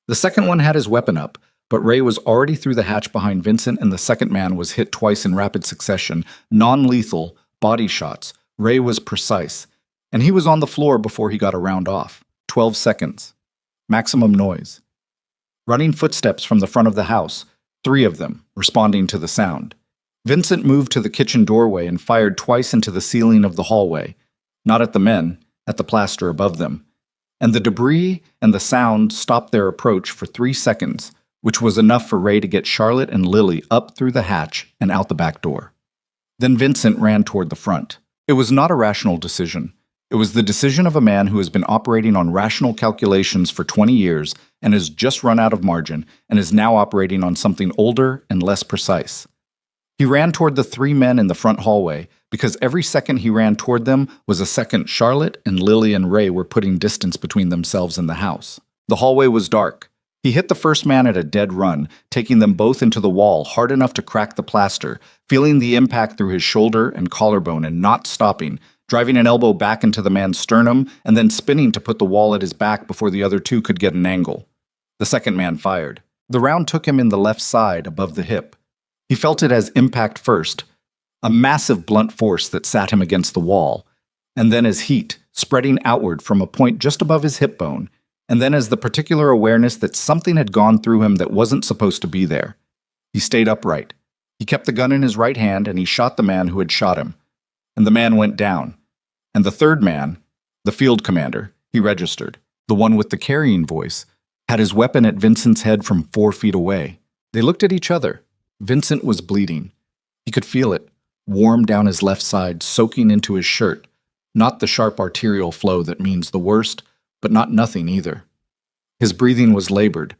The second one had his weapon up, but Ray was already through the hatch behind Vincent, and the second man was hit twice in rapid succession, non-lethal, body shots. Ray was precise, and he was on the floor before he got a round off. 12 seconds. Maximum noise. Running footsteps from the front of the house, 3 of them, responding to the sound. Vincent moved to the kitchen doorway and fired twice into the ceiling of the hallway, not at the men, at the plaster above them. And the debris and the sound stopped their approach for 3 seconds, which was enough for Ray to get Charlotte and Lily up through the hatch and out the back door. Then Vincent ran toward the front. It was not a rational decision. It was the decision of a man who has been operating on rational calculations for 20 years and has just run out of margin and is now operating on something older and less precise. He ran toward the 3 men in the front hallway because every second he ran toward them was a second Charlotte and Lily and Ray were putting distance between themselves and the house. The hallway was dark. He hit the first man at a dead run, taking them both into the wall hard enough to crack the plaster, feeling the impact through his shoulder and collarbone and not stopping, driving an elbow back into the man's sternum and then spinning to put the wall at his back before the other 2 could get an angle. The second man fired. The round took him in the left side above the hip. He felt it as impact first, a massive blunt force that sat him against the wall, and then as heat, spreading outward from a point just above his hip bone, and then as the particular awareness that something had gone through him that wasn't supposed to be there. He stayed upright. He kept the gun in his right hand and he shot the man who had shot him. And the man went down. And the third man, the field commander, he registered, the one with the carrying voice, had his weapon at Vincent's head from 4 feet away. They looked at each other. Vincent was bleeding. He could feel it, warm down his left side, soaking into his shirt. Not the sharp arterial flow that means the worst, but not nothing either. His breathing was labored.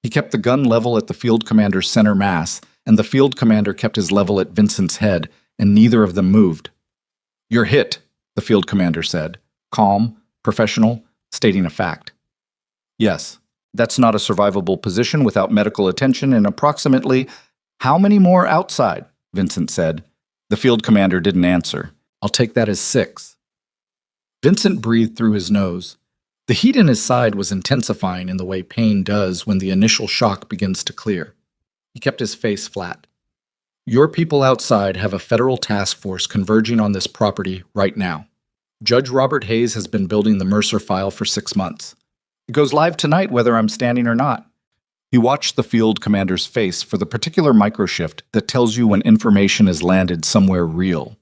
He kept the gun level at the field commander's center mass, and the field commander kept his level at Vincent's head, and neither of them moved. "You're hit," the field commander said, calm, professional, stating a fact. "Yes, that's not a survivable position without medical attention and approximately..." "How many more outside?" Vincent said. The field commander didn't answer. "I'll take that as 6. Vincent breathed through his nose. The heat in his side was intensifying in the way pain does when the initial shock begins to clear. He kept his face flat. "Your people outside have a federal task force converging on this property right now. Judge Robert Hayes has been building the Mercer file for 6 months. It goes live tonight whether I'm standing or not." He watched the field commander's face for the particular microshift that tells you when information has landed somewhere real.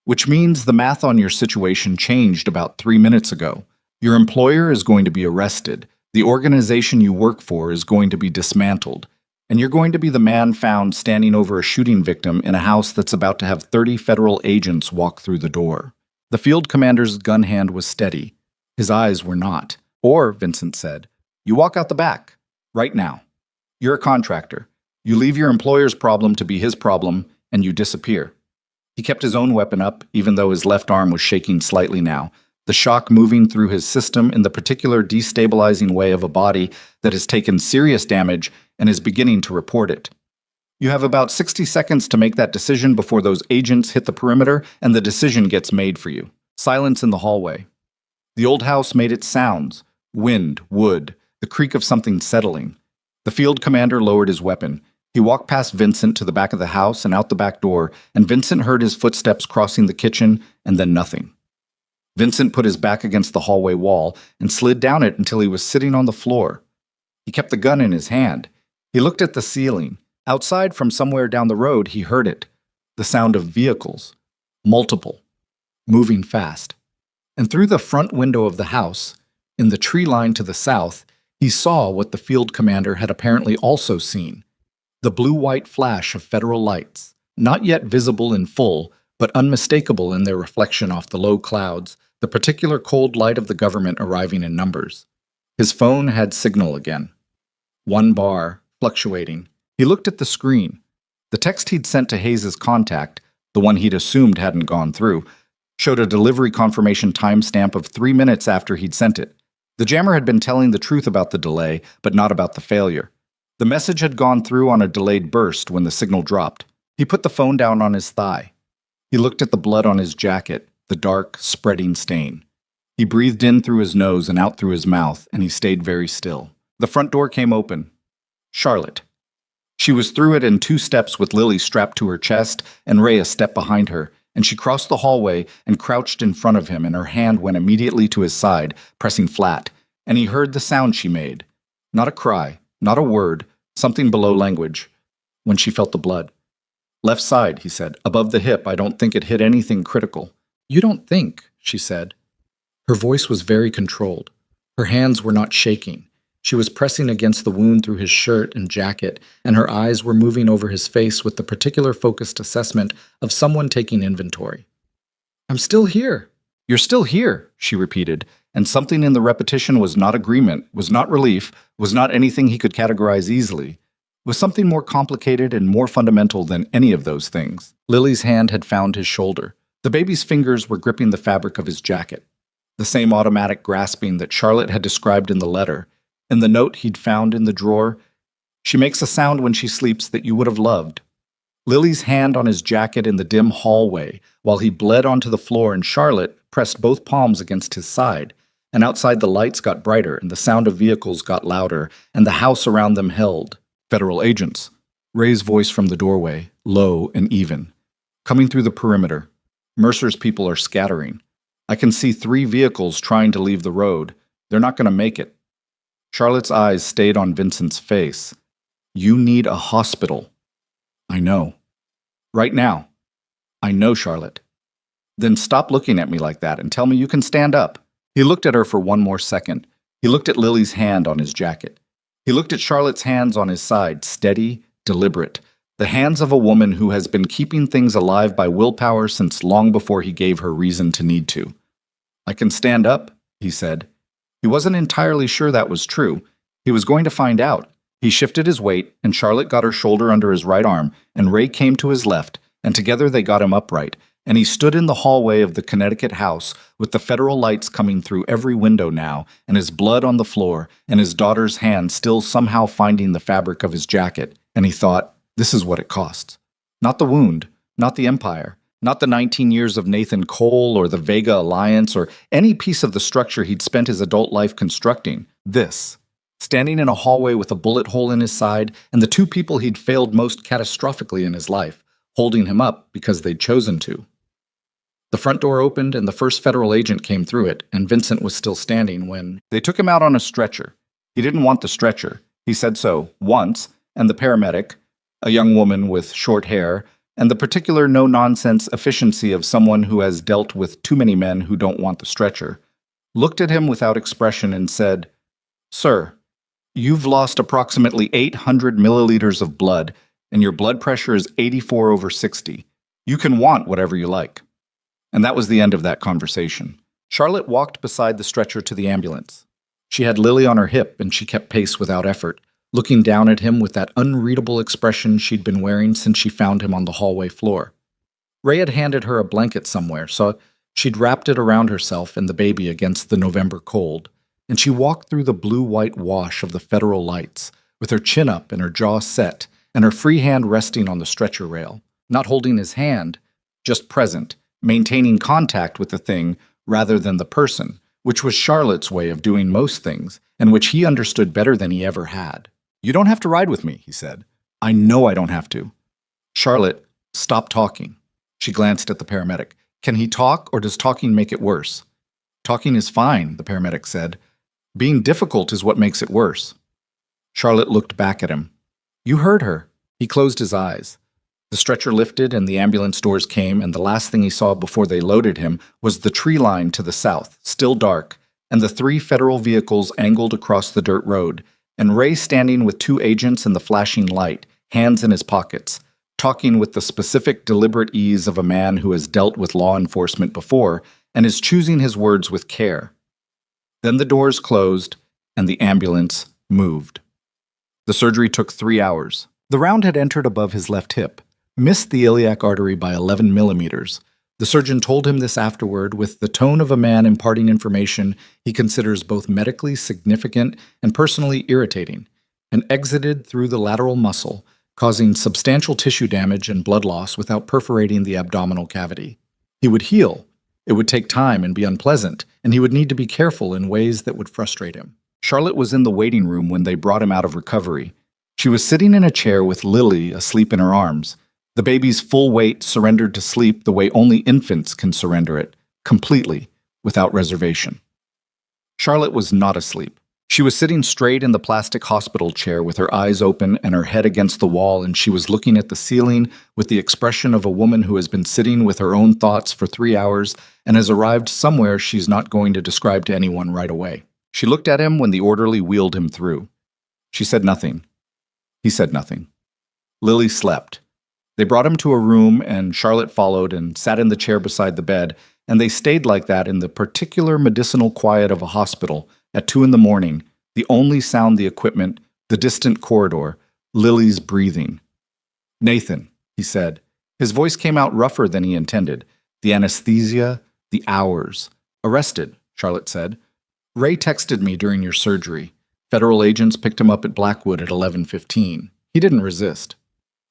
"Which means the math on your situation changed about 3 minutes ago. Your employer is going to be arrested, the organization you work for is going to be dismantled, and you're going to be the man found standing over a shooting victim in a house that's about to have 30 federal agents walk through the door." The field commander's gun hand was steady. His eyes were not. "Or," Vincent said, "you walk out the back. Right now. You're a contractor. You leave your employer's problem to be his problem, and you disappear." He kept his own weapon up, even though his left arm was shaking slightly now, the shock moving through his system in the particular destabilizing way of a body that has taken serious damage and is beginning to report it. "You have about 60 seconds to make that decision before those agents hit the perimeter and the decision gets made for you." Silence in the hallway. The old house made its sounds. Wind, wood, the creak of something settling. The field commander lowered his weapon. He walked past Vincent to the back of the house and out the back door, and Vincent heard his footsteps crossing the kitchen, and then nothing. Vincent put his back against the hallway wall and slid down it until he was sitting on the floor. He kept the gun in his hand. He looked at the ceiling. Outside from somewhere down the road, he heard it. The sound of vehicles. Multiple. Moving fast. And through the front window of the house, in the tree line to the south, He saw what the field commander had apparently also seen: the blue-white flash of federal lights, not yet visible in full, but unmistakable in their reflection off the low clouds, the particular cold light of the government arriving in numbers. His phone had signal again. 1 bar, fluctuating. He looked at the screen. The text he'd sent to Hayes's contact, the one he'd assumed hadn't gone through, showed a delivery confirmation timestamp of 3 minutes after he'd sent it. The jammer had been telling the truth about the delay, but not about the failure. The message had gone through on a delayed burst when the signal dropped. He put the phone down on his thigh. He looked at the blood on his jacket, the dark, spreading stain. He breathed in through his nose and out through his mouth, and he stayed very still. The front door came open. Charlotte. She was through it in 2 steps with Lily strapped to her chest and Ray a step behind her, and she crossed the hallway and crouched in front of him, and her hand went immediately to his side, pressing flat, and he heard the sound she made. Not a cry, not a word, something below language, when she felt the blood. Left side, he said, above the hip. I don't think it hit anything critical. You don't think, she said. Her voice was very controlled. Her hands were not shaking. She was pressing against the wound through his shirt and jacket, and her eyes were moving over his face with the particular focused assessment of someone taking inventory. I'm still here. You're still here, she repeated, and something in the repetition was not agreement, was not relief, was not anything he could categorize easily. It was something more complicated and more fundamental than any of those things. Lily's hand had found his shoulder. The baby's fingers were gripping the fabric of his jacket. The same automatic grasping that Charlotte had described in the letter. In the note he'd found in the drawer, she makes a sound when she sleeps that you would have loved. Lily's hand on his jacket in the dim hallway, while he bled onto the floor, and Charlotte pressed both palms against his side, and outside the lights got brighter, and the sound of vehicles got louder, and the house around them held. Federal agents. Ray's voice from the doorway, low and even. Coming through the perimeter. Mercer's people are scattering. I can see 3 vehicles trying to leave the road. They're not going to make it. Charlotte's eyes stayed on Vincent's face. You need a hospital. I know. Right now. I know, Charlotte. Then stop looking at me like that and tell me you can stand up. He looked at her for 1 more second. He looked at Lily's hand on his jacket. He looked at Charlotte's hands on his side, steady, deliberate. The hands of a woman who has been keeping things alive by willpower since long before he gave her reason to need to. I can stand up, he said. He wasn't entirely sure that was true. He was going to find out. He shifted his weight, and Charlotte got her shoulder under his right arm, and Ray came to his left, and together they got him upright, and he stood in the hallway of the Connecticut house with the federal lights coming through every window now, and his blood on the floor, and his daughter's hand still somehow finding the fabric of his jacket, and he thought, this is what it costs. Not the wound, not the empire, not the 19 years of Nathan Cole or the Vega Alliance or any piece of the structure he'd spent his adult life constructing. This. Standing in a hallway with a bullet hole in his side and the 2 people he'd failed most catastrophically in his life, holding him up because they'd chosen to. The front door opened and the first federal agent came through it, and Vincent was still standing when they took him out on a stretcher. He didn't want the stretcher. He said so once, and the paramedic, a young woman with short hair, and the particular no-nonsense efficiency of someone who has dealt with too many men who don't want the stretcher, looked at him without expression and said, Sir, you've lost approximately 800 milliliters of blood, and your blood pressure is 84/60. You can want whatever you like. And that was the end of that conversation. Charlotte walked beside the stretcher to the ambulance. She had Lily on her hip, and she kept pace without effort, looking down at him with that unreadable expression she'd been wearing since she found him on the hallway floor. Ray had handed her a blanket somewhere, so she'd wrapped it around herself and the baby against the November cold, and she walked through the blue-white wash of the federal lights, with her chin up and her jaw set, and her free hand resting on the stretcher rail, not holding his hand, just present, maintaining contact with the thing rather than the person, which was Charlotte's way of doing most things, and which he understood better than he ever had. You don't have to ride with me, he said. I know I don't have to. Charlotte, stop talking. She glanced at the paramedic. Can he talk, or does talking make it worse? Talking is fine, the paramedic said. Being difficult is what makes it worse. Charlotte looked back at him. You heard her. He closed his eyes. The stretcher lifted and the ambulance doors came, and the last thing he saw before they loaded him was the tree line to the south, still dark, and the 3 federal vehicles angled across the dirt road, and Ray standing with 2 agents in the flashing light, hands in his pockets, talking with the specific, deliberate ease of a man who has dealt with law enforcement before and is choosing his words with care. Then the doors closed, and the ambulance moved. The surgery took 3 hours. The round had entered above his left hip, missed the iliac artery by 11 millimeters. The surgeon told him this afterward with the tone of a man imparting information he considers both medically significant and personally irritating, and exited through the lateral muscle, causing substantial tissue damage and blood loss without perforating the abdominal cavity. He would heal. It would take time and be unpleasant, and he would need to be careful in ways that would frustrate him. Charlotte was in the waiting room when they brought him out of recovery. She was sitting in a chair with Lily asleep in her arms. The baby's full weight surrendered to sleep the way only infants can surrender it, completely, without reservation. Charlotte was not asleep. She was sitting straight in the plastic hospital chair with her eyes open and her head against the wall, and she was looking at the ceiling with the expression of a woman who has been sitting with her own thoughts for 3 hours and has arrived somewhere she's not going to describe to anyone right away. She looked at him when the orderly wheeled him through. She said nothing. He said nothing. Lily slept. They brought him to a room, and Charlotte followed and sat in the chair beside the bed, and they stayed like that in the particular medicinal quiet of a hospital at 2 a.m, the only sound the equipment, the distant corridor, Lily's breathing. "Nathan," he said. His voice came out rougher than he intended. "The anesthesia, the hours." "Arrested," Charlotte said. "Ray texted me during your surgery. Federal agents picked him up at Blackwood at 11:15. He didn't resist."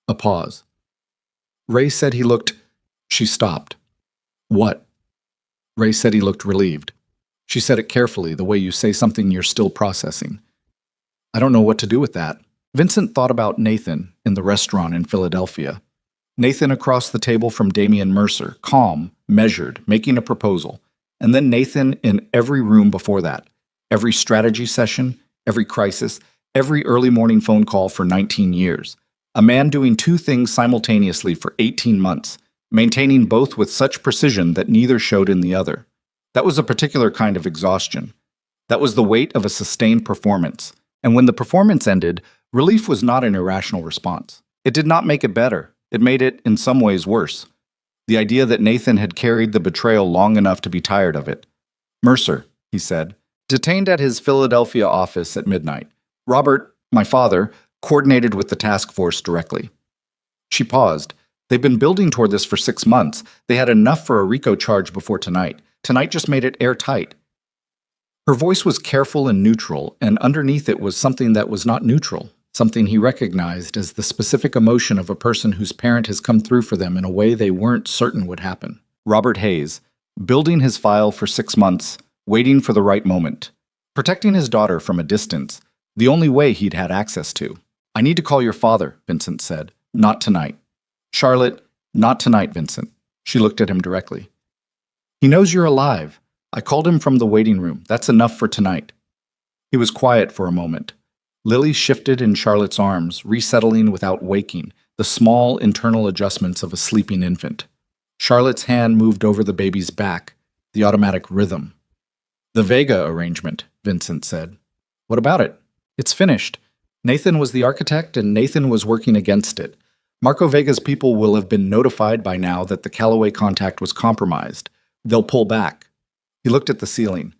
A pause. "Ray said he looked—" She stopped. "What?" Ray said he looked relieved. She said it carefully, the way you say something you're still processing. "I don't know what to do with that." Vincent thought about Nathan in the restaurant in Philadelphia. Nathan across the table from Damian Mercer, calm, measured, making a proposal. And then Nathan in every room before that. Every strategy session, every crisis, every early morning phone call for 19 years. A man doing 2 things simultaneously for 18 months, maintaining both with such precision that neither showed in the other. That was a particular kind of exhaustion. That was the weight of a sustained performance. And when the performance ended, relief was not an irrational response. It did not make it better. It made it, in some ways, worse. The idea that Nathan had carried the betrayal long enough to be tired of it. "Mercer," he said, "detained at his Philadelphia office at midnight. Robert, my father, coordinated with the task force directly." She paused. "They've been building toward this for 6 months. They had enough for a RICO charge before tonight. Tonight just made it airtight." Her voice was careful and neutral, and underneath it was something that was not neutral, something he recognized as the specific emotion of a person whose parent has come through for them in a way they weren't certain would happen. Robert Hayes, building his file for 6 months, waiting for the right moment, protecting his daughter from a distance, the only way he'd had access to. "I need to call your father," Vincent said. "Not tonight." "Charlotte, not tonight, Vincent." She looked at him directly. "He knows you're alive. I called him from the waiting room. That's enough for tonight." He was quiet for a moment. Lily shifted in Charlotte's arms, resettling without waking, the small internal adjustments of a sleeping infant. Charlotte's hand moved over the baby's back, the automatic rhythm. "The Vega arrangement," Vincent said. "What about it?" "It's finished. Nathan was the architect, and Nathan was working against it. Marco Vega's people will have been notified by now that the Callaway contact was compromised. They'll pull back." He looked at the ceiling.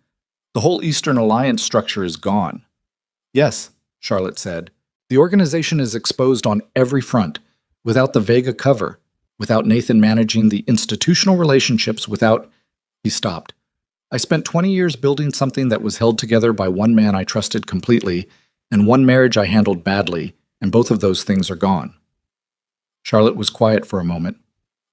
"The whole Eastern Alliance structure is gone." "Yes," Charlotte said. "The organization is exposed on every front, without the Vega cover, without Nathan managing the institutional relationships, without—" He stopped. "I spent 20 years building something that was held together by one man I trusted completely, and one marriage I handled badly, and both of those things are gone." Charlotte was quiet for a moment.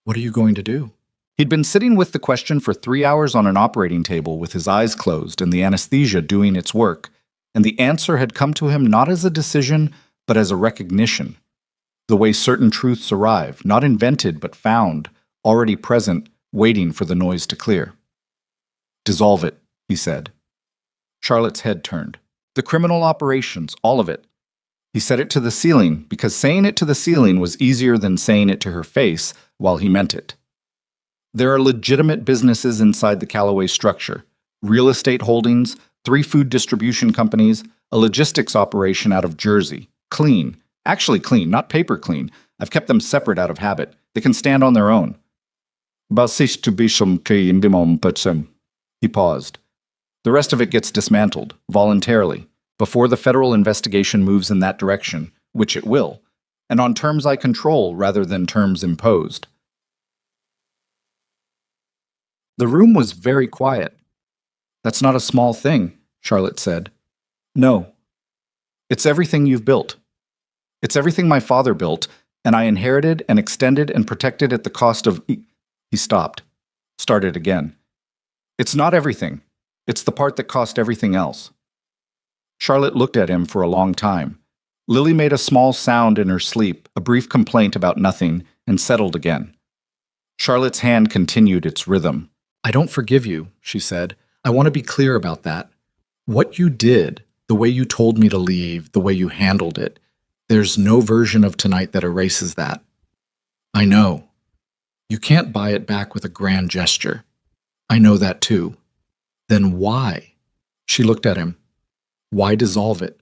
"What are you going to do?" He'd been sitting with the question for 3 hours on an operating table with his eyes closed and the anesthesia doing its work, and the answer had come to him not as a decision, but as a recognition. The way certain truths arrive, not invented but found, already present, waiting for the noise to clear. "Dissolve it," he said. Charlotte's head turned. "The criminal operations, all of it." He said it to the ceiling because saying it to the ceiling was easier than saying it to her face while he meant it. "There are legitimate businesses inside the Callaway structure. real estate holdings, 3 food distribution companies, a logistics operation out of Jersey. Clean. Actually clean, not paper clean. I've kept them separate out of habit. They can stand on their own. He paused. The rest of it gets dismantled, voluntarily, before the federal investigation moves in that direction, which it will, and on terms I control rather than terms imposed. The room was very quiet. That's not a small thing, Charlotte said. No. It's everything you've built. It's everything my father built, and I inherited and extended and protected at the cost of... He stopped. Started again. It's not everything. It's the part that cost everything else. Charlotte looked at him for a long time. Lily made a small sound in her sleep, a brief complaint about nothing, and settled again. Charlotte's hand continued its rhythm. I don't forgive you, she said. I want to be clear about that. What you did, the way you told me to leave, the way you handled it, there's no version of tonight that erases that. I know. You can't buy it back with a grand gesture. I know that too. Then why? She looked at him. Why dissolve it?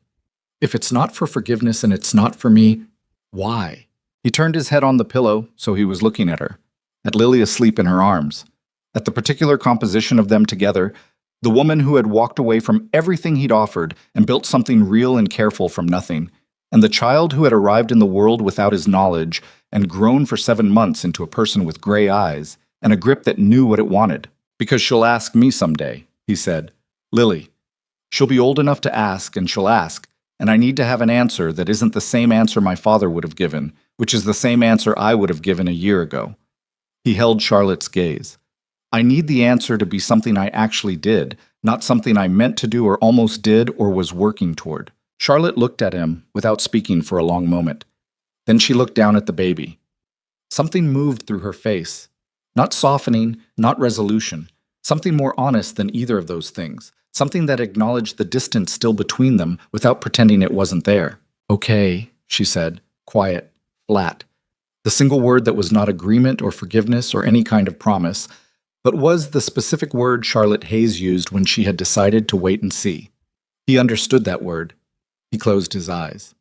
If it's not for forgiveness and it's not for me, why? He turned his head on the pillow, so he was looking at her, at Lily asleep in her arms, at the particular composition of them together, the woman who had walked away from everything he'd offered and built something real and careful from nothing, and the child who had arrived in the world without his knowledge and grown for 7 months into a person with gray eyes and a grip that knew what it wanted. Because she'll ask me someday, he said. Lily. She'll be old enough to ask, and she'll ask, and I need to have an answer that isn't the same answer my father would have given, which is the same answer I would have given a year ago. He held Charlotte's gaze. I need the answer to be something I actually did, not something I meant to do or almost did or was working toward. Charlotte looked at him without speaking for a long moment. Then she looked down at the baby. Something moved through her face. Not softening, not resolution. Something more honest than either of those things. Something that acknowledged the distance still between them without pretending it wasn't there. Okay, she said, quiet, flat. The single word that was not agreement or forgiveness or any kind of promise, but was the specific word Charlotte Hayes used when she had decided to wait and see. He understood that word. He closed his eyes.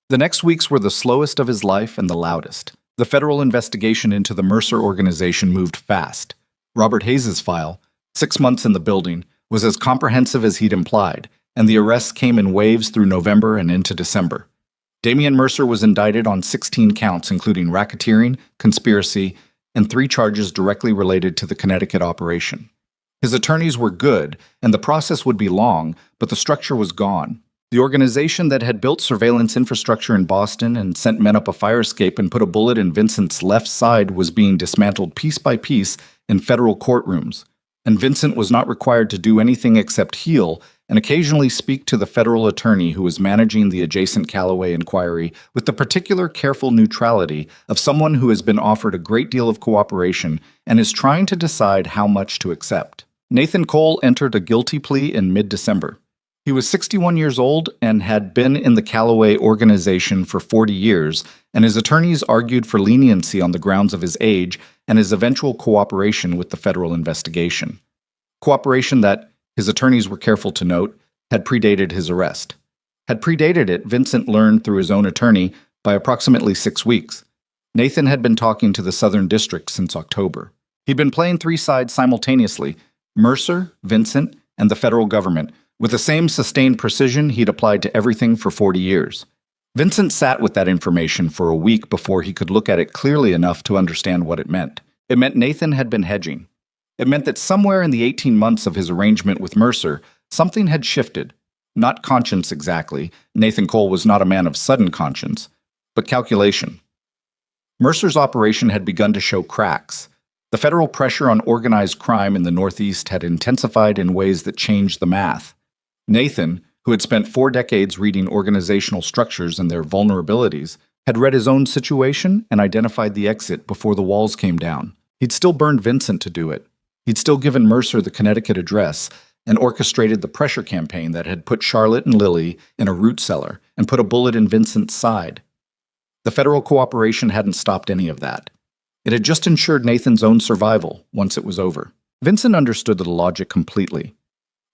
The next weeks were the slowest of his life and the loudest. The federal investigation into the Mercer organization moved fast. Robert Hayes's file, 6 months in the building, was as comprehensive as he'd implied, and the arrests came in waves through November and into December. Damian Mercer was indicted on 16 counts, including racketeering, conspiracy, and 3 charges directly related to the Connecticut operation. His attorneys were good, and the process would be long, but the structure was gone. The organization that had built surveillance infrastructure in Boston and sent men up a fire escape and put a bullet in Vincent's left side was being dismantled piece by piece in federal courtrooms, and Vincent was not required to do anything except heal and occasionally speak to the federal attorney who was managing the adjacent Callaway inquiry with the particular careful neutrality of someone who has been offered a great deal of cooperation and is trying to decide how much to accept. Nathan Cole entered a guilty plea in mid-December. He was 61 years old and had been in the Callaway organization for 40 years, and his attorneys argued for leniency on the grounds of his age and his eventual cooperation with the federal investigation. Cooperation that, his attorneys were careful to note, had predated his arrest. Had predated it, Vincent learned through his own attorney, by approximately 6 weeks. Nathan had been talking to the Southern District since October. He'd been playing 3 sides simultaneously: Mercer, Vincent, and the federal government, with the same sustained precision he'd applied to everything for 40 years. Vincent sat with that information for a week before he could look at it clearly enough to understand what it meant. It meant Nathan had been hedging. It meant that somewhere in the 18 months of his arrangement with Mercer, something had shifted. Not conscience exactly. Nathan Cole was not a man of sudden conscience, but calculation. Mercer's operation had begun to show cracks. The federal pressure on organized crime in the Northeast had intensified in ways that changed the math. Nathan, who had spent 4 decades reading organizational structures and their vulnerabilities, had read his own situation and identified the exit before the walls came down. He'd still burned Vincent to do it. He'd still given Mercer the Connecticut address and orchestrated the pressure campaign that had put Charlotte and Lily in a root cellar and put a bullet in Vincent's side. The federal cooperation hadn't stopped any of that. It had just ensured Nathan's own survival once it was over. Vincent understood the logic completely.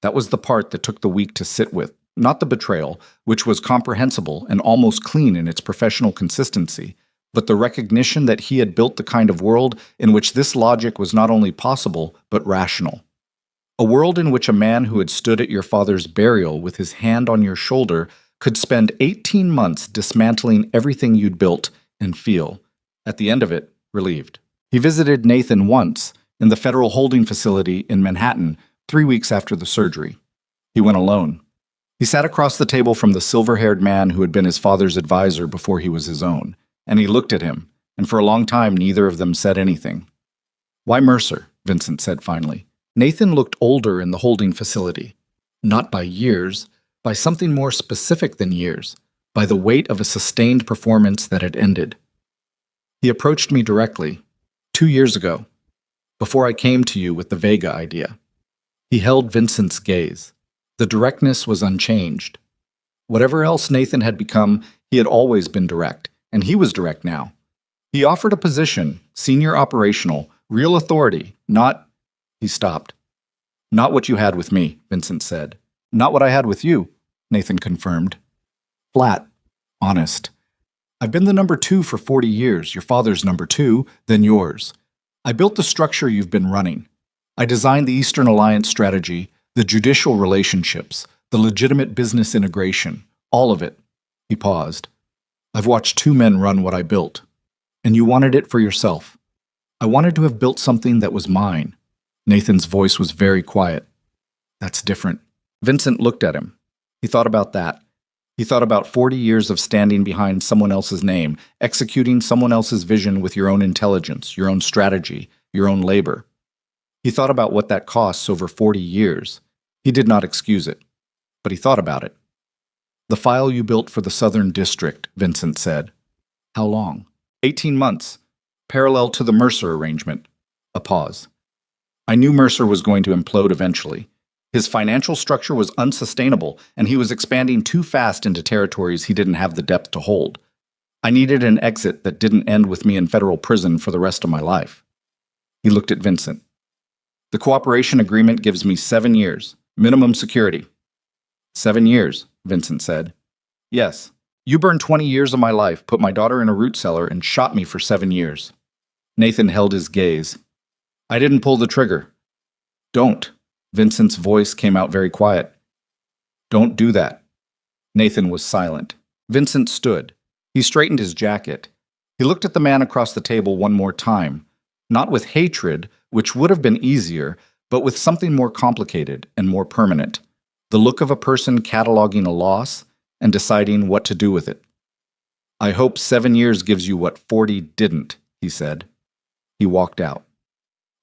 That was the part that took the week to sit with, not the betrayal, which was comprehensible and almost clean in its professional consistency, but the recognition that he had built the kind of world in which this logic was not only possible, but rational. A world in which a man who had stood at your father's burial with his hand on your shoulder could spend 18 months dismantling everything you'd built and feel, at the end of it, relieved. He visited Nathan once in the federal holding facility in Manhattan 3 weeks after the surgery. He went alone. He sat across the table from the silver-haired man who had been his father's advisor before he was his own, and he looked at him, and for a long time neither of them said anything. "Why Mercer?" Vincent said finally. Nathan looked older in the holding facility. Not by years, by something more specific than years, by the weight of a sustained performance that had ended. He approached me directly, 2 years ago, before I came to you with the Vega idea. He held Vincent's gaze. The directness was unchanged. Whatever else Nathan had become, he had always been direct, and he was direct now. He offered a position, senior operational, real authority, not... He stopped. "Not what you had with me," Vincent said. "Not what I had with you," Nathan confirmed. Flat. Honest. "I've been the number 2 for 40 years, your father's number 2, then yours. I built the structure you've been running. I designed the Eastern Alliance strategy, the judicial relationships, the legitimate business integration, all of it." He paused. "I've watched 2 men run what I built. And you wanted it for yourself. I wanted to have built something that was mine." Nathan's voice was very quiet. "That's different." Vincent looked at him. He thought about that. He thought about 40 years of standing behind someone else's name, executing someone else's vision with your own intelligence, your own strategy, your own labor. He thought about what that costs over 40 years. He did not excuse it, but he thought about it. "The file you built for the Southern District," Vincent said. "How long?" 18 months, parallel to the Mercer arrangement." A pause. "I knew Mercer was going to implode eventually. His financial structure was unsustainable, and he was expanding too fast into territories he didn't have the depth to hold. I needed an exit that didn't end with me in federal prison for the rest of my life." He looked at Vincent. "The cooperation agreement gives me 7 years, minimum security." 7 years, Vincent said. "Yes. You burned 20 years of my life, put my daughter in a root cellar, and shot me for 7 years." Nathan held his gaze. "I didn't pull the trigger." "Don't." Vincent's voice came out very quiet. "Don't do that." Nathan was silent. Vincent stood. He straightened his jacket. He looked at the man across the table one more time, not with hatred, which would have been easier, but with something more complicated and more permanent. The look of a person cataloging a loss and deciding what to do with it. "I hope 7 years gives you what 40 didn't," he said. He walked out.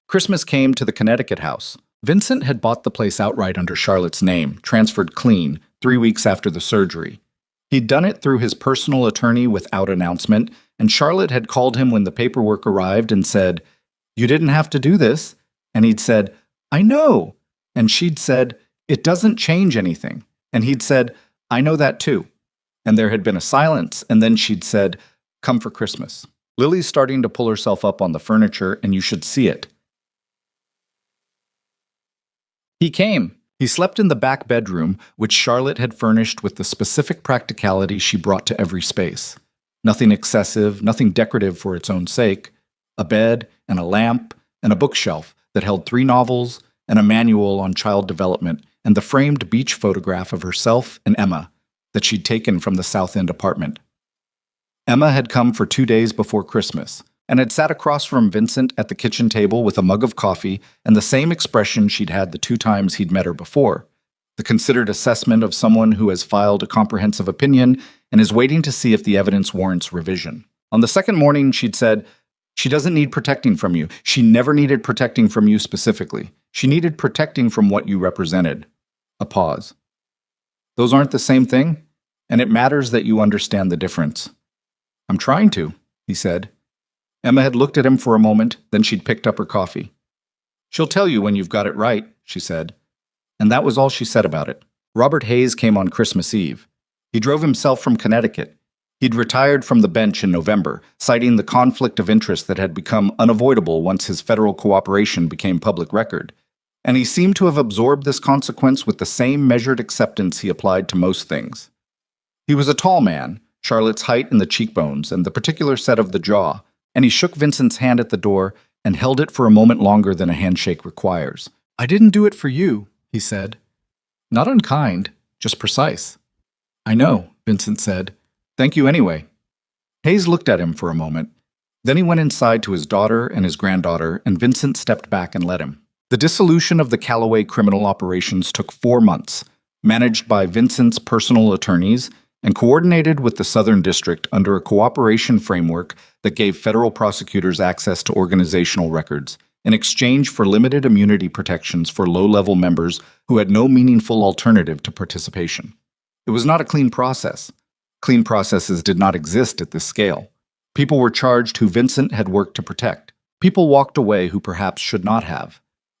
Christmas came to the Connecticut house. Vincent had bought the place outright under Charlotte's name, transferred clean, 3 weeks after the surgery. He'd done it through his personal attorney without announcement, and Charlotte had called him when the paperwork arrived and said, "You didn't have to do this." And he'd said, "I know." And she'd said, "It doesn't change anything." And he'd said, "I know that too." And there had been a silence, and then she'd said, "Come for Christmas. Lily's starting to pull herself up on the furniture, and you should see it." He came. He slept in the back bedroom, which Charlotte had furnished with the specific practicality she brought to every space. Nothing excessive, nothing decorative for its own sake. A bed and a lamp and a bookshelf that held 3 novels and a manual on child development and the framed beach photograph of herself and Emma that she'd taken from the South End apartment. Emma had come for 2 days before Christmas and had sat across from Vincent at the kitchen table with a mug of coffee and the same expression she'd had the 2 times he'd met her before, the considered assessment of someone who has filed a comprehensive opinion and is waiting to see if the evidence warrants revision. On the second morning, she'd said, "She doesn't need protecting from you. She never needed protecting from you specifically. She needed protecting from what you represented." A pause. "Those aren't the same thing, and it matters that you understand the difference." "I'm trying to," he said. Emma had looked at him for a moment, then she'd picked up her coffee. "She'll tell you when you've got it right," she said. And that was all she said about it. Robert Hayes came on Christmas Eve. He drove himself from Connecticut. He'd retired from the bench in November, citing the conflict of interest that had become unavoidable once his federal cooperation became public record. and he seemed to have absorbed this consequence with the same measured acceptance he applied to most things. He was a tall man, Charlotte's height in the cheekbones and the particular set of the jaw, and he shook Vincent's hand at the door and held it for a moment longer than a handshake requires. "I didn't do it for you," he said. "Not unkind, just precise." "I know," Vincent said. "Thank you anyway." Hayes looked at him for a moment. Then he went inside to his daughter and his granddaughter, and Vincent stepped back and let him. The dissolution of the Callaway criminal operations took 4 months, managed by Vincent's personal attorneys and coordinated with the Southern District under a cooperation framework that gave federal prosecutors access to organizational records in exchange for limited immunity protections for low-level members who had no meaningful alternative to participation. It was not a clean process. Clean processes did not exist at this scale. People were charged who Vincent had worked to protect. People walked away who perhaps should not have.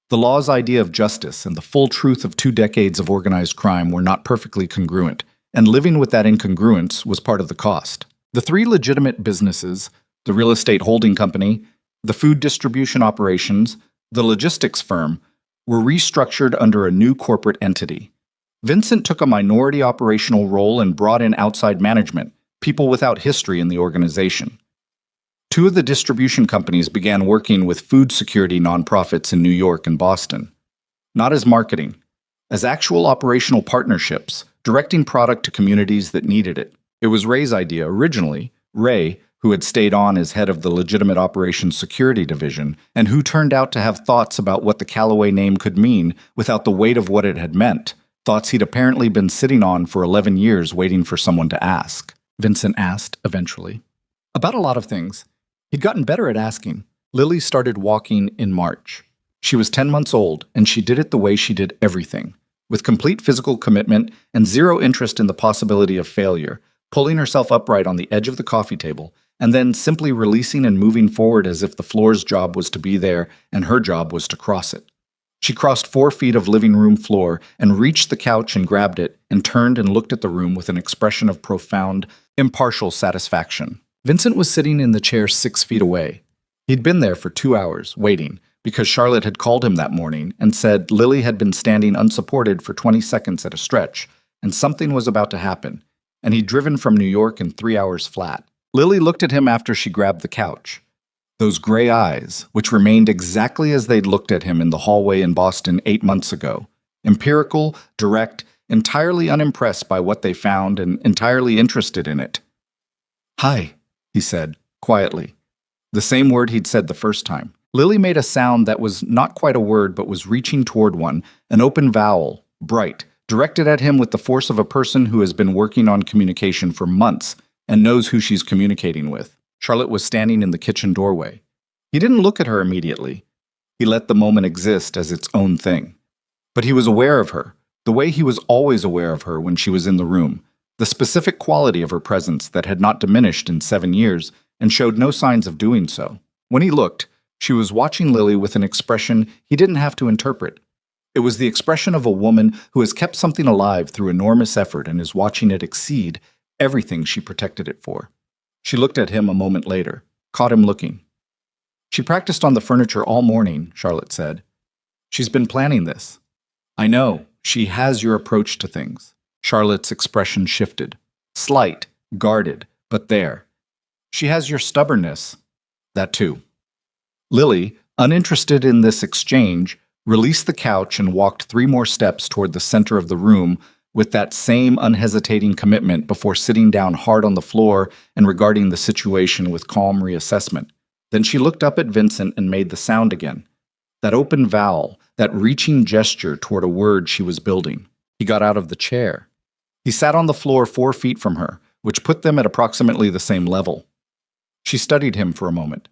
The law's idea of justice and the full truth of 2 decades of organized crime were not perfectly congruent, and living with that incongruence was part of the cost. The 3 legitimate businesses, the real estate holding company, the food distribution operations, the logistics firm, were restructured under a new corporate entity. Vincent took a minority operational role and brought in outside management, people without history in the organization. 2 of the distribution companies began working with food security nonprofits in New York and Boston, not as marketing, as actual operational partnerships, directing product to communities that needed it. It was Ray's idea originally. Ray, who had stayed on as head of the Legitimate Operations Security Division, and who turned out to have thoughts about what the Callaway name could mean without the weight of what it had meant, thoughts he'd apparently been sitting on for 11 years waiting for someone to ask. Vincent asked, eventually. About a lot of things. He'd gotten better at asking. Lily started walking in March. She was 10 months old, and she did it the way she did everything, with complete physical commitment and zero interest in the possibility of failure, pulling herself upright on the edge of the coffee table, and then simply releasing and moving forward as if the floor's job was to be there and her job was to cross it. She crossed 4 feet of living room floor and reached the couch and grabbed it and turned and looked at the room with an expression of profound, impartial satisfaction. Vincent was sitting in the chair 6 feet away. He'd been there for 2 hours, waiting, because Charlotte had called him that morning and said Lily had been standing unsupported for 20 seconds at a stretch, and something was about to happen, and he'd driven from New York in 3 hours flat. Lily looked at him after she grabbed the couch. Those gray eyes, which remained exactly as they'd looked at him in the hallway in Boston 8 months ago, empirical, direct, entirely unimpressed by what they found and entirely interested in it. "Hi," he said, quietly. The same word he'd said the first time. Lily made a sound that was not quite a word but was reaching toward one, an open vowel, bright, directed at him with the force of a person who has been working on communication for months and knows who she's communicating with. Charlotte was standing in the kitchen doorway. He didn't look at her immediately. He let the moment exist as its own thing. But he was aware of her, the way he was always aware of her when she was in the room, the specific quality of her presence that had not diminished in 7 years and showed no signs of doing so. When he looked, she was watching Lily with an expression he didn't have to interpret. It was the expression of a woman who has kept something alive through enormous effort and is watching it exceed everything she protected it for. She looked at him a moment later, caught him looking. "She practiced on the furniture all morning," Charlotte said. "She's been planning this." "I know. She has your approach to things." Charlotte's expression shifted. Slight, guarded, but there. "She has your stubbornness." "That too." Lily, uninterested in this exchange, released the couch and walked 3 more steps toward the center of the room with that same unhesitating commitment before sitting down hard on the floor and regarding the situation with calm reassessment. Then she looked up at Vincent and made the sound again. That open vowel, that reaching gesture toward a word she was building. He got out of the chair. He sat on the floor 4 feet from her, which put them at approximately the same level. She studied him for a moment.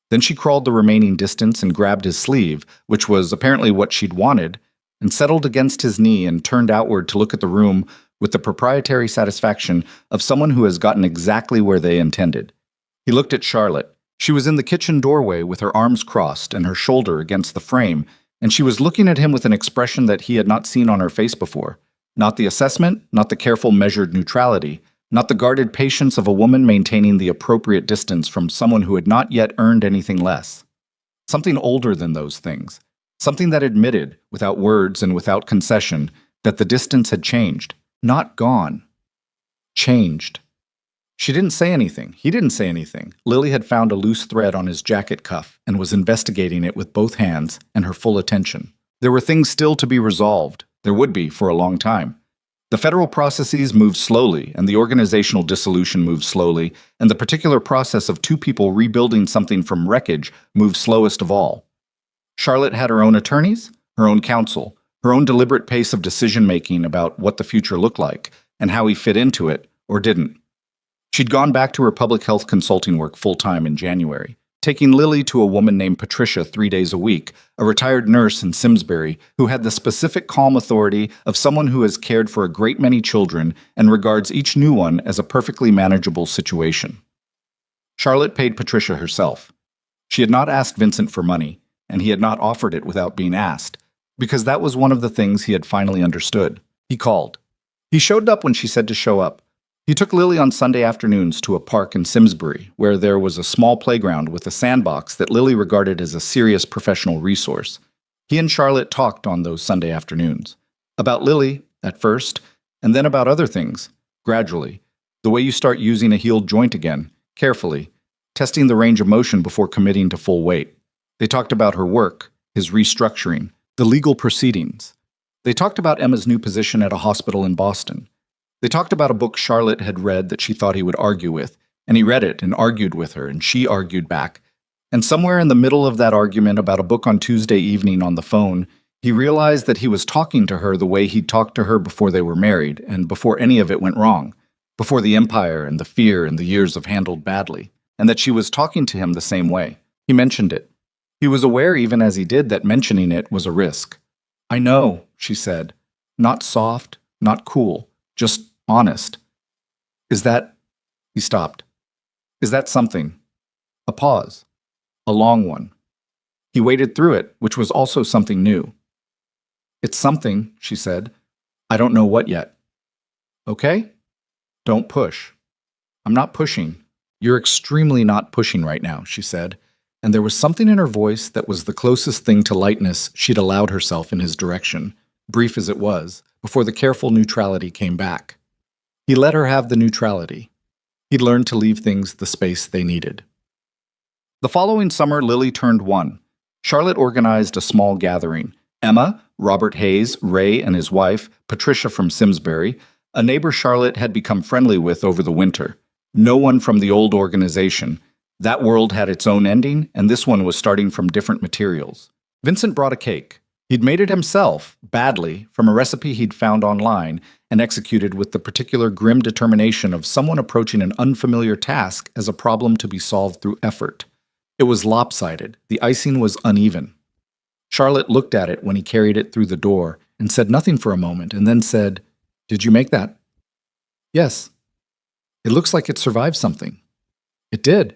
Then she crawled the remaining distance and grabbed his sleeve, which was apparently what she'd wanted, and settled against his knee and turned outward to look at the room with the proprietary satisfaction of someone who has gotten exactly where they intended. He looked at Charlotte. She was in the kitchen doorway with her arms crossed and her shoulder against the frame, and she was looking at him with an expression that he had not seen on her face before. Not the assessment, not the careful measured neutrality, not the guarded patience of a woman maintaining the appropriate distance from someone who had not yet earned anything less. Something older than those things. Something that admitted, without words and without concession, that the distance had changed. Not gone. Changed. She didn't say anything. He didn't say anything. Lily had found a loose thread on his jacket cuff and was investigating it with both hands and her full attention. There were things still to be resolved. There would be for a long time. The federal processes moved slowly, and the organizational dissolution moved slowly, and the particular process of two people rebuilding something from wreckage moved slowest of all. Charlotte had her own attorneys, her own counsel, her own deliberate pace of decision-making about what the future looked like and how he fit into it, or didn't. She'd gone back to her public health consulting work full-time in January, taking Lily to a woman named Patricia 3 days a week, a retired nurse in Simsbury who had the specific calm authority of someone who has cared for a great many children and regards each new one as a perfectly manageable situation. Charlotte paid Patricia herself. She had not asked Vincent for money, and he had not offered it without being asked, because that was one of the things he had finally understood. He called. He showed up when she said to show up. He took Lily on Sunday afternoons to a park in Simsbury, where there was a small playground with a sandbox that Lily regarded as a serious professional resource. He and Charlotte talked on those Sunday afternoons. About Lily, at first, and then about other things, gradually. The way you start using a healed joint again, carefully, testing the range of motion before committing to full weight. They talked about her work, his restructuring, the legal proceedings. They talked about Emma's new position at a hospital in Boston. They talked about a book Charlotte had read that she thought he would argue with, and he read it and argued with her, and she argued back. And somewhere in the middle of that argument about a book on Tuesday evening on the phone, he realized that he was talking to her the way he'd talked to her before they were married, and before any of it went wrong, before the empire and the fear and the years of handled badly, and that she was talking to him the same way. He mentioned it. He was aware even as he did that mentioning it was a risk. "I know," she said. Not soft, not cool, just honest. "Is that—" He stopped. "Is that something?" A pause. A long one. He waited through it, which was also something new. "It's something," she said. "I don't know what yet." "Okay? Don't push." "I'm not pushing. You're extremely not pushing right now," she said, and there was something in her voice that was the closest thing to lightness she'd allowed herself in his direction, brief as it was, before the careful neutrality came back. He let her have the neutrality. He'd learned to leave things the space they needed. The following summer, Lily turned 1. Charlotte organized a small gathering. Emma, Robert Hayes, Ray and his wife, Patricia from Simsbury, a neighbor Charlotte had become friendly with over the winter. No one from the old organization. That world had its own ending, and this one was starting from different materials. Vincent brought a cake. He'd made it himself, badly, from a recipe he'd found online, and executed with the particular grim determination of someone approaching an unfamiliar task as a problem to be solved through effort. It was lopsided. The icing was uneven. Charlotte looked at it when he carried it through the door and said nothing for a moment, and then said, "Did you make that?" "Yes." "It looks like it survived something." "It did.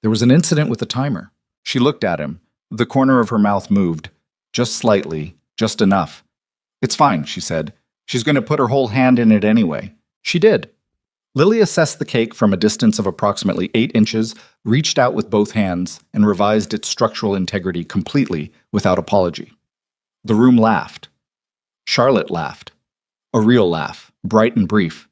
There was an incident with the timer." She looked at him. The corner of her mouth moved. Just slightly, just enough. "It's fine," she said. "She's going to put her whole hand in it anyway." She did. Lily assessed the cake from a distance of approximately 8 inches, reached out with both hands, and revised its structural integrity completely, without apology. The room laughed. Charlotte laughed. A real laugh, bright and brief.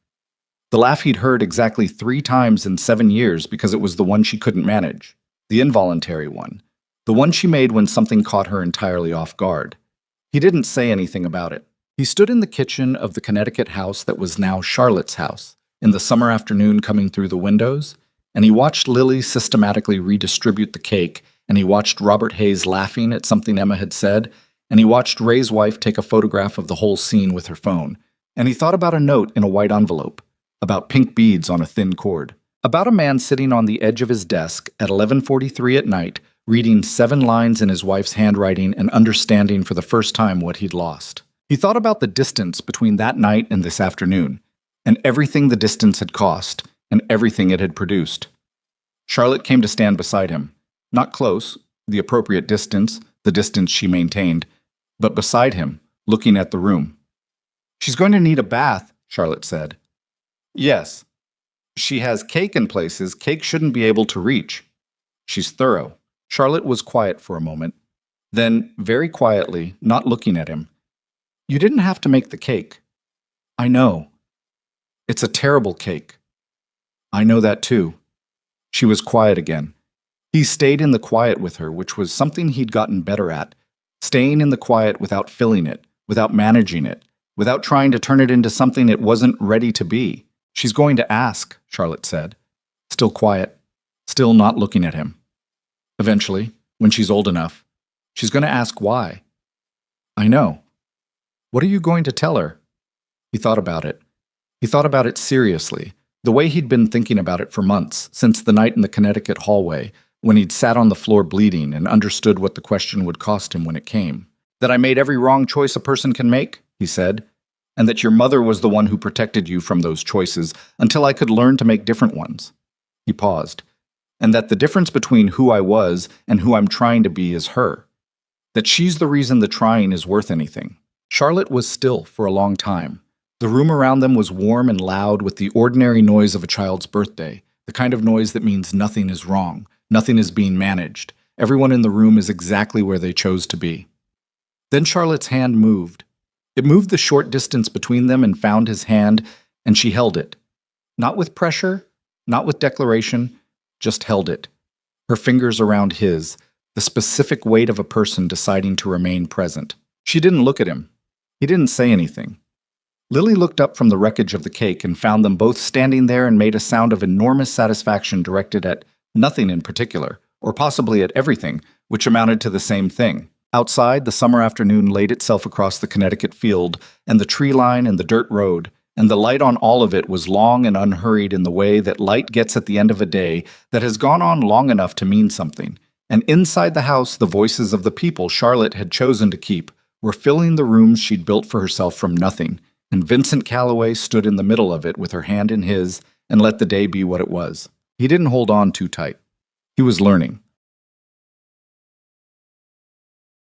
The laugh he'd heard exactly 3 times in 7 years because it was the one she couldn't manage. The involuntary one. The one she made when something caught her entirely off guard. He didn't say anything about it. He stood in the kitchen of the Connecticut house that was now Charlotte's house, in the summer afternoon coming through the windows, and he watched Lily systematically redistribute the cake, and he watched Robert Hayes laughing at something Emma had said, and he watched Ray's wife take a photograph of the whole scene with her phone, and he thought about a note in a white envelope, about pink beads on a thin cord, about a man sitting on the edge of his desk at 11:43 at night, reading 7 lines in his wife's handwriting and understanding for the first time what he'd lost. He thought about the distance between that night and this afternoon, and everything the distance had cost, and everything it had produced. Charlotte came to stand beside him, not close, the appropriate distance, the distance she maintained, but beside him, looking at the room. "She's going to need a bath," Charlotte said. "Yes. She has cake in places cake shouldn't be able to reach. She's thorough." Charlotte was quiet for a moment. Then, very quietly, not looking at him, "You didn't have to make the cake. I know. It's a terrible cake. I know that too." She was quiet again. He stayed in the quiet with her, which was something he'd gotten better at. Staying in the quiet without filling it, without managing it, without trying to turn it into something it wasn't ready to be. "She's going to ask," Charlotte said. Still quiet, still not looking at him. "Eventually, when she's old enough, she's going to ask why." "I know. What are you going to tell her?" He thought about it. He thought about it seriously, the way he'd been thinking about it for months, since the night in the Connecticut hallway, when he'd sat on the floor bleeding and understood what the question would cost him when it came. "That I made every wrong choice a person can make," he said, "and that your mother was the one who protected you from those choices until I could learn to make different ones." He paused. "And that the difference between who I was and who I'm trying to be is her. That she's the reason the trying is worth anything." Charlotte was still for a long time. The room around them was warm and loud with the ordinary noise of a child's birthday, the kind of noise that means nothing is wrong, nothing is being managed. Everyone in the room is exactly where they chose to be. Then Charlotte's hand moved. It moved the short distance between them and found his hand, and she held it. Not with pressure, not with declaration, just held it. Her fingers around his, the specific weight of a person deciding to remain present. She didn't look at him. He didn't say anything. Lily looked up from the wreckage of the cake and found them both standing there and made a sound of enormous satisfaction directed at nothing in particular, or possibly at everything, which amounted to the same thing. Outside, the summer afternoon laid itself across the Connecticut field, and the tree line and the dirt road, and the light on all of it was long and unhurried in the way that light gets at the end of a day that has gone on long enough to mean something. And inside the house, the voices of the people Charlotte had chosen to keep were filling the rooms she'd built for herself from nothing, and Vincent Calloway stood in the middle of it with her hand in his and let the day be what it was. He didn't hold on too tight. He was learning.